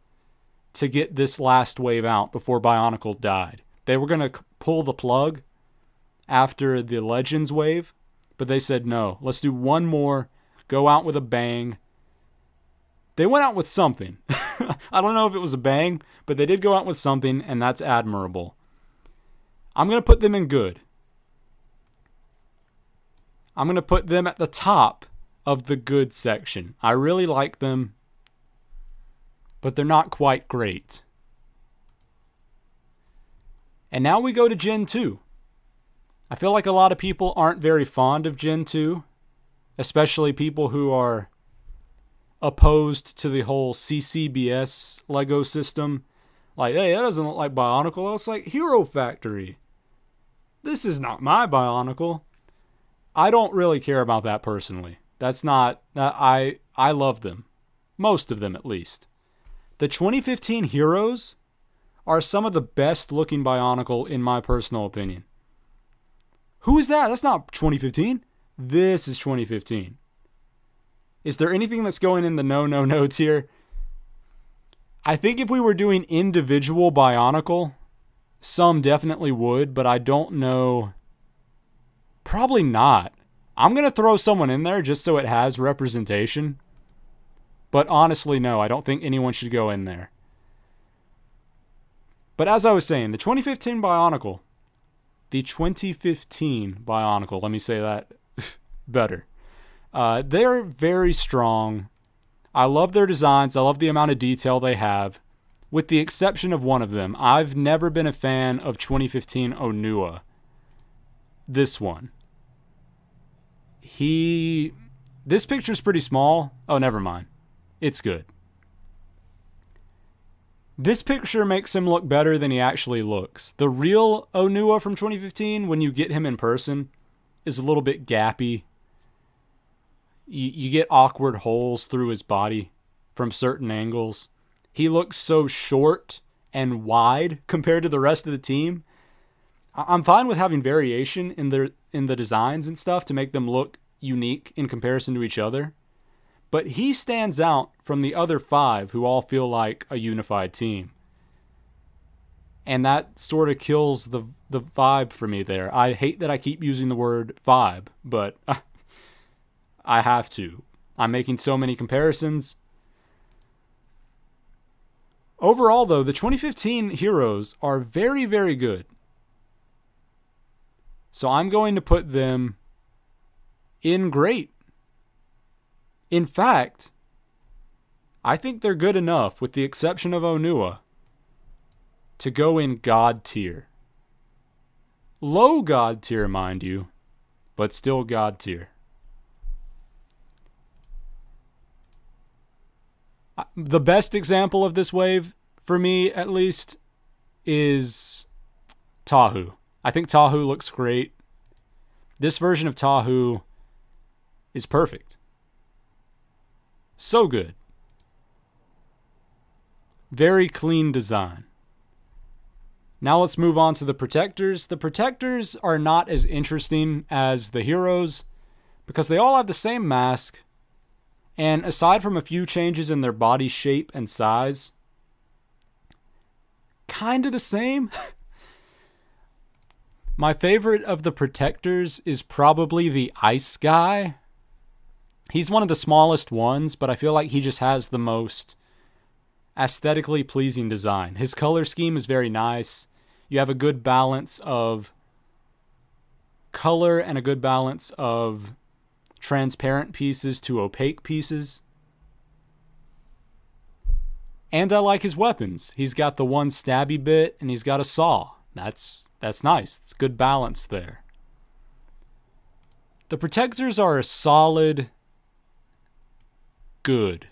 to get this last wave out before Bionicle died. They were going to pull the plug after the Legends wave, but they said no, let's do one more, go out with a bang. They went out with something. I don't know if it was a bang, but they did go out with something, and that's admirable. I'm going to put them in good. I'm going to put them at the top of the good section. I really like them, but they're not quite great. And now we go to Gen 2. I feel like a lot of people aren't very fond of Gen 2, especially people who are opposed to the whole CCBS LEGO system. Like, hey, that doesn't look like Bionicle. That's like Hero Factory. This is not my Bionicle. I don't really care about that personally. That's not... I love them. Most of them, at least. The 2015 Heroes are some of the best looking Bionicle in my personal opinion. Who is that? That's not 2015. This is 2015. Is there anything that's going in the no tier? I think if we were doing individual Bionicle, some definitely would, but I don't know. Probably not. I'm going to throw someone in there just so it has representation. But honestly, no, I don't think anyone should go in there. But as I was saying, the 2015 Bionicle, let me say that better. They're very strong. I love their designs. I love the amount of detail they have. With the exception of one of them, I've never been a fan of 2015 Onua. This one. This picture's pretty small. Oh, never mind. It's good. This picture makes him look better than he actually looks. The real Onua from 2015, when you get him in person, is a little bit gappy. You get awkward holes through his body from certain angles. He looks so short and wide compared to the rest of the team. I'm fine with having variation in the designs and stuff to make them look unique in comparison to each other. But he stands out from the other 5 who all feel like a unified team. And that sort of kills the vibe for me there. I hate that I keep using the word vibe, but I have to. I'm making so many comparisons. Overall, though, the 2015 heroes are very, very good. So I'm going to put them in great. In fact, I think they're good enough, with the exception of Onua, to go in God tier. Low God tier, mind you, but still God tier. The best example of this wave, for me at least, is Tahu. I think Tahu looks great. This version of Tahu is perfect. So good. Very clean design. Now let's move on to the protectors. The protectors are not as interesting as the heroes because they all have the same mask. And aside from a few changes in their body shape and size, kind of the same. My favorite of the protectors is probably the ice guy. He's one of the smallest ones, but I feel like he just has the most aesthetically pleasing design. His color scheme is very nice. You have a good balance of color and a good balance of transparent pieces to opaque pieces. And I like his weapons. He's got the one stabby bit and he's got a saw. That's nice. It's good balance there. The protectors are a solid good.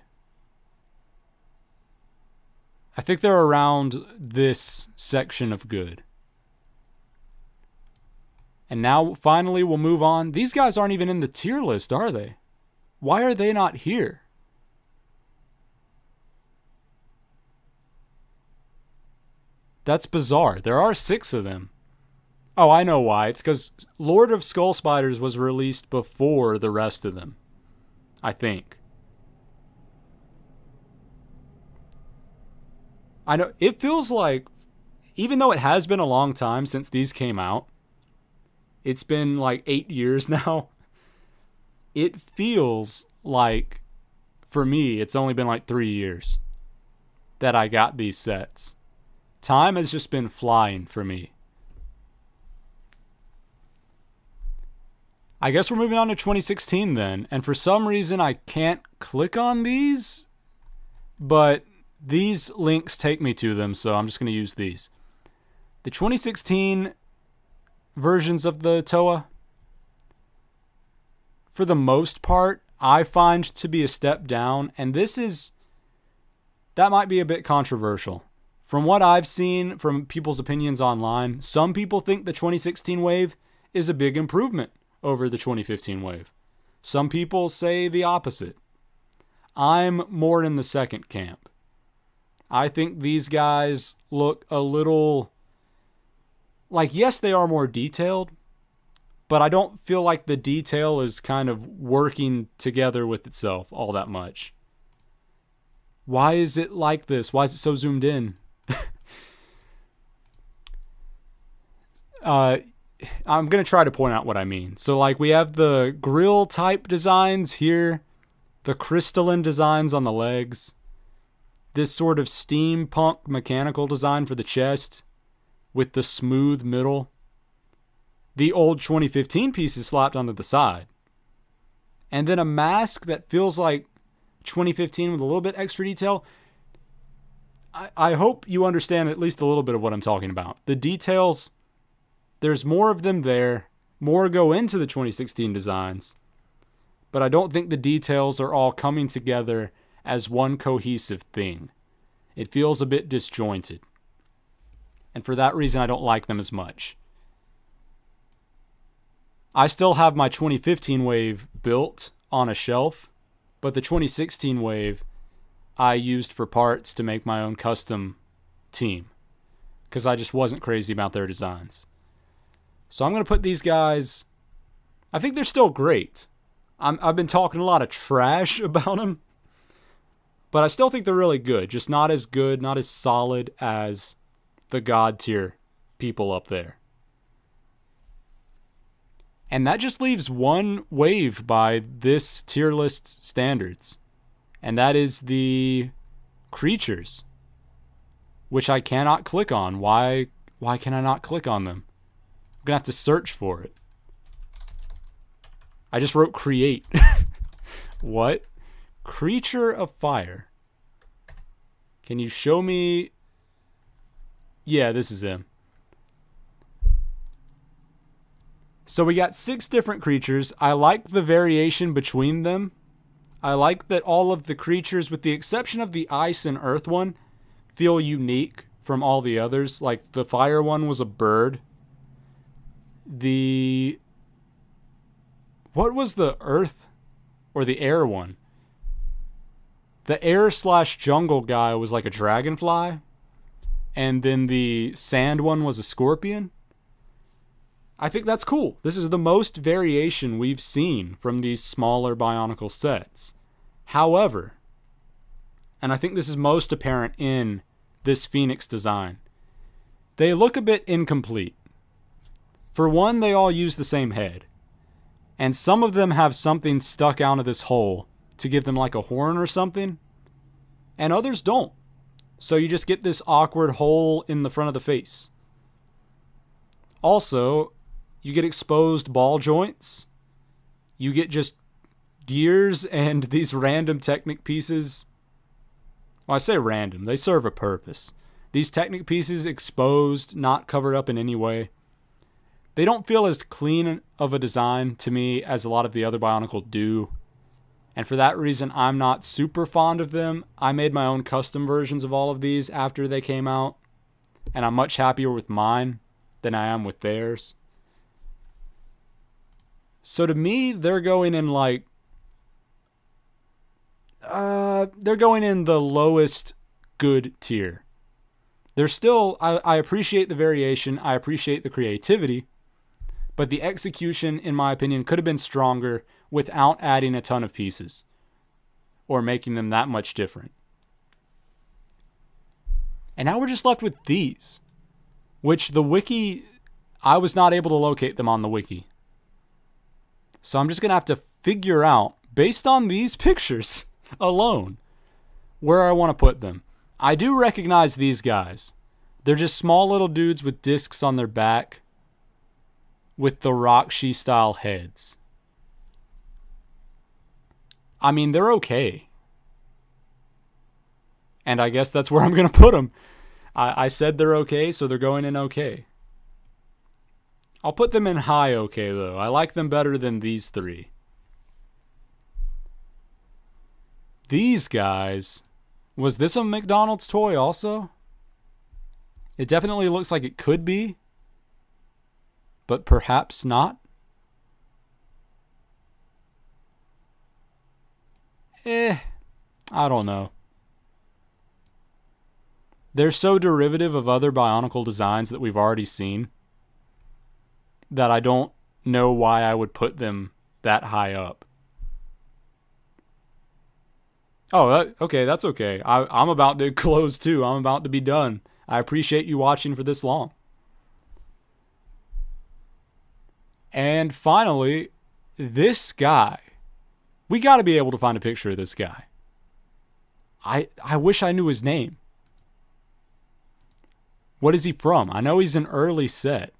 I think they're around this section of good. And now, finally, we'll move on. These guys aren't even in the tier list, are they? Why are they not here? That's bizarre. There are 6 of them. Oh, I know why. It's because Lord of Skull Spiders was released before the rest of them. I think. I know, it feels like, even though it has been a long time since these came out, it's been like 8 years now. It feels like, for me, it's only been like 3 years that I got these sets. Time has just been flying for me. I guess we're moving on to 2016 then. And for some reason, I can't click on these, but these links take me to them, so I'm just going to use these. The 2016 versions of the Toa, for the most part, I find to be a step down, and that might be a bit controversial. From what I've seen from people's opinions online, some people think the 2016 wave is a big improvement over the 2015 wave. Some people say the opposite. I'm more in the second camp. I think these guys look a little like, yes, they are more detailed, but I don't feel like the detail is kind of working together with itself all that much. Why is it like this? Why is it so zoomed in? I'm going to try to point out what I mean. So, like, we have the grill type designs here, the crystalline designs on the legs, this sort of steampunk mechanical design for the chest with the smooth middle. The old 2015 piece is slapped onto the side. And then a mask that feels like 2015 with a little bit extra detail. I hope you understand at least a little bit of what I'm talking about. The details, there's more of them there. More go into the 2016 designs. But I don't think the details are all coming together as one cohesive thing. It feels a bit disjointed. And for that reason, I don't like them as much. I still have my 2015 Wave built on a shelf, but the 2016 Wave I used for parts to make my own custom team because I just wasn't crazy about their designs. So I'm going to put these guys, I think they're still great. I've been talking a lot of trash about them, but I still think they're really good. Just not as good, not as solid as the God tier people up there. And that just leaves one wave by this tier list standards. And that is the creatures, which I cannot click on. Why can I not click on them? I'm going to have to search for it. I just wrote create. What? Creature of fire. Can you show me? Yeah, this is him. So we got 6 different creatures. I like the variation between them. I like that all of the creatures, with the exception of the ice and earth one, feel unique from all the others. Like the fire one was a bird. What was the earth or the air one? The air/jungle guy was like a dragonfly. And then the sand one was a scorpion. I think that's cool. This is the most variation we've seen from these smaller Bionicle sets. However, and I think this is most apparent in this Phoenix design, they look a bit incomplete. For one, they all use the same head. And some of them have something stuck out of this hole to give them like a horn or something. And others don't. So you just get this awkward hole in the front of the face. Also, you get exposed ball joints. You get just gears and these random Technic pieces. Well, I say random. They serve a purpose. These Technic pieces exposed, not covered up in any way. They don't feel as clean of a design to me as a lot of the other Bionicle do. And for that reason, I'm not super fond of them. I made my own custom versions of all of these after they came out. And I'm much happier with mine than I am with theirs. So to me, they're going in like... they're going in the lowest good tier. They're still... I appreciate the variation. I appreciate the creativity. But the execution, in my opinion, could have been stronger without adding a ton of pieces. Or making them that much different. And now we're just left with these. Which the wiki... I was not able to locate them on the wiki. So I'm just going to have to figure out, based on these pictures alone, where I want to put them. I do recognize these guys. They're just small little dudes with discs on their back with the Rockshi style heads. I mean, they're okay. And I guess that's where I'm going to put them. I said they're okay, so they're going in okay. I'll put them in high okay, though. I like them better than these 3. These guys... Was this a McDonald's toy also? It definitely looks like it could be. But perhaps not. I don't know. They're so derivative of other Bionicle designs that we've already seen that I don't know why I would put them that high up. Oh, okay, that's okay. I'm about to close too. I'm about to be done. I appreciate you watching for this long. And finally, this guy. We got to be able to find a picture of this guy. I wish I knew his name. What is he from? I know he's an early set.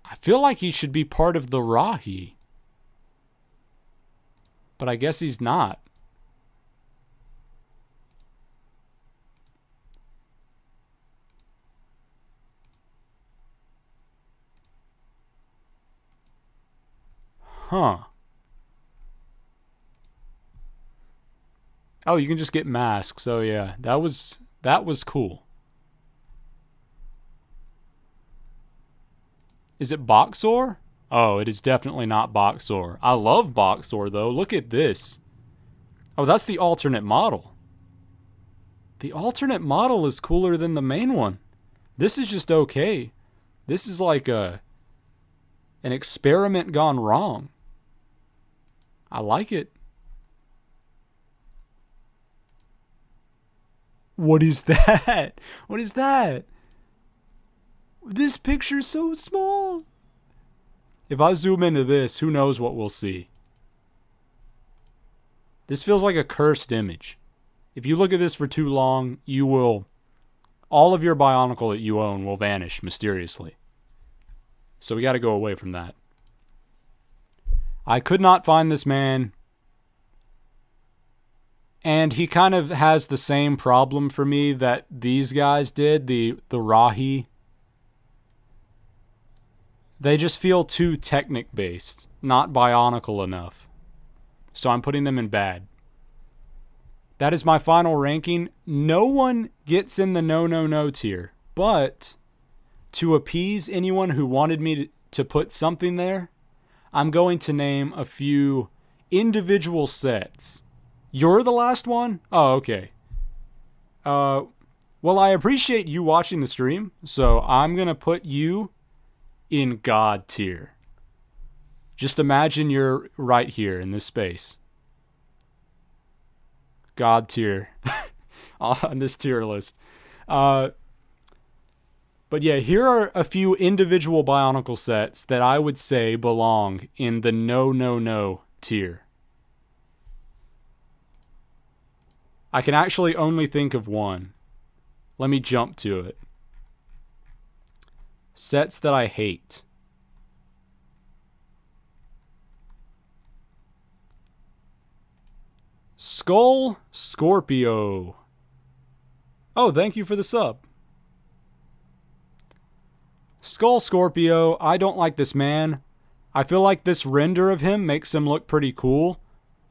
I feel like he should be part of the Rahi. But I guess he's not. Huh. Oh, you can just get masks. So yeah, that was cool. Is it Boxor? Oh, it is definitely not Boxor. I love Boxor though. Look at this. Oh, that's the alternate model. The alternate model is cooler than the main one. This is just okay. This is like an experiment gone wrong. I like it. What is that? What is that? This picture's so small. If I zoom into this, who knows what we'll see. This feels like a cursed image. If you look at this for too long, all of your Bionicle that you own will vanish mysteriously. So we got to go away from that. I could not find this man. And he kind of has the same problem for me that these guys did, the Rahi. They just feel too Technic-based, not Bionicle enough. So I'm putting them in bad. That is my final ranking. No one gets in the no tier. But to appease anyone who wanted me to put something there, I'm going to name a few individual sets. You're the last one? Oh, okay. Well, I appreciate you watching the stream, so I'm going to put you in God tier. Just imagine you're right here in this space. God tier. On this tier list. But yeah, here are a few individual Bionicle sets that I would say belong in the no tier. I can actually only think of one. Let me jump to it. Sets that I hate. Skull Scorpio. Oh, thank you for the sub. Skull Scorpio, I don't like this man. I feel like this render of him makes him look pretty cool.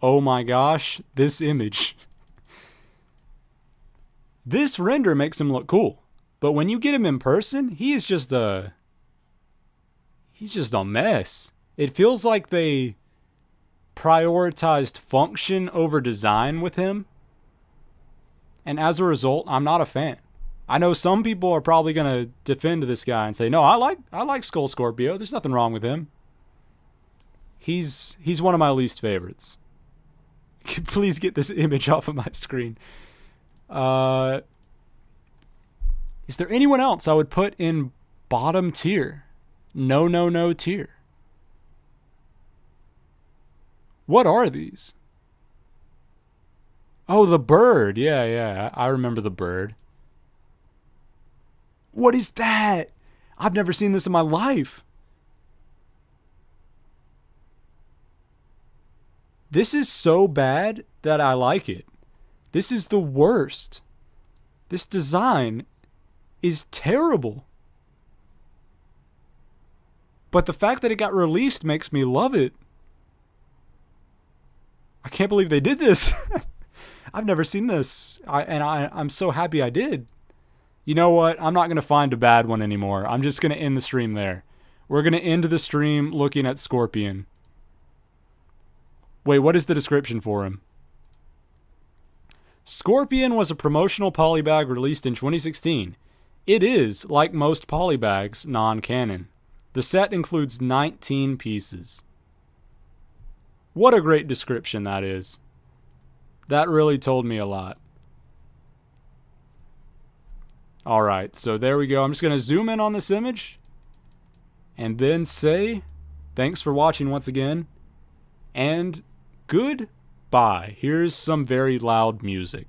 Oh my gosh, this image. This render makes him look cool. But when you get him in person, he's just a mess. It feels like they prioritized function over design with him. And as a result, I'm not a fan. I know some people are probably going to defend this guy and say, no, I like Skull Scorpio. There's nothing wrong with him. He's one of my least favorites. Please get this image off of my screen. Is there anyone else I would put in bottom tier? No tier. What are these? Oh, the bird. Yeah, I remember the bird. What is that? I've never seen this in my life. This is so bad that I like it. This is the worst. This design is terrible. But the fact that it got released makes me love it. I can't believe they did this. I've never seen this. I'm so happy I did. You know what? I'm not going to find a bad one anymore. I'm just going to end the stream there. We're going to end the stream looking at Scorpion. Wait, what is the description for him? Scorpion was a promotional polybag released in 2016. It is, like most polybags, non-canon. The set includes 19 pieces. What a great description that is. That really told me a lot. Alright, so there we go. I'm just going to zoom in on this image. And then say, thanks for watching once again. And goodbye. Here's some very loud music.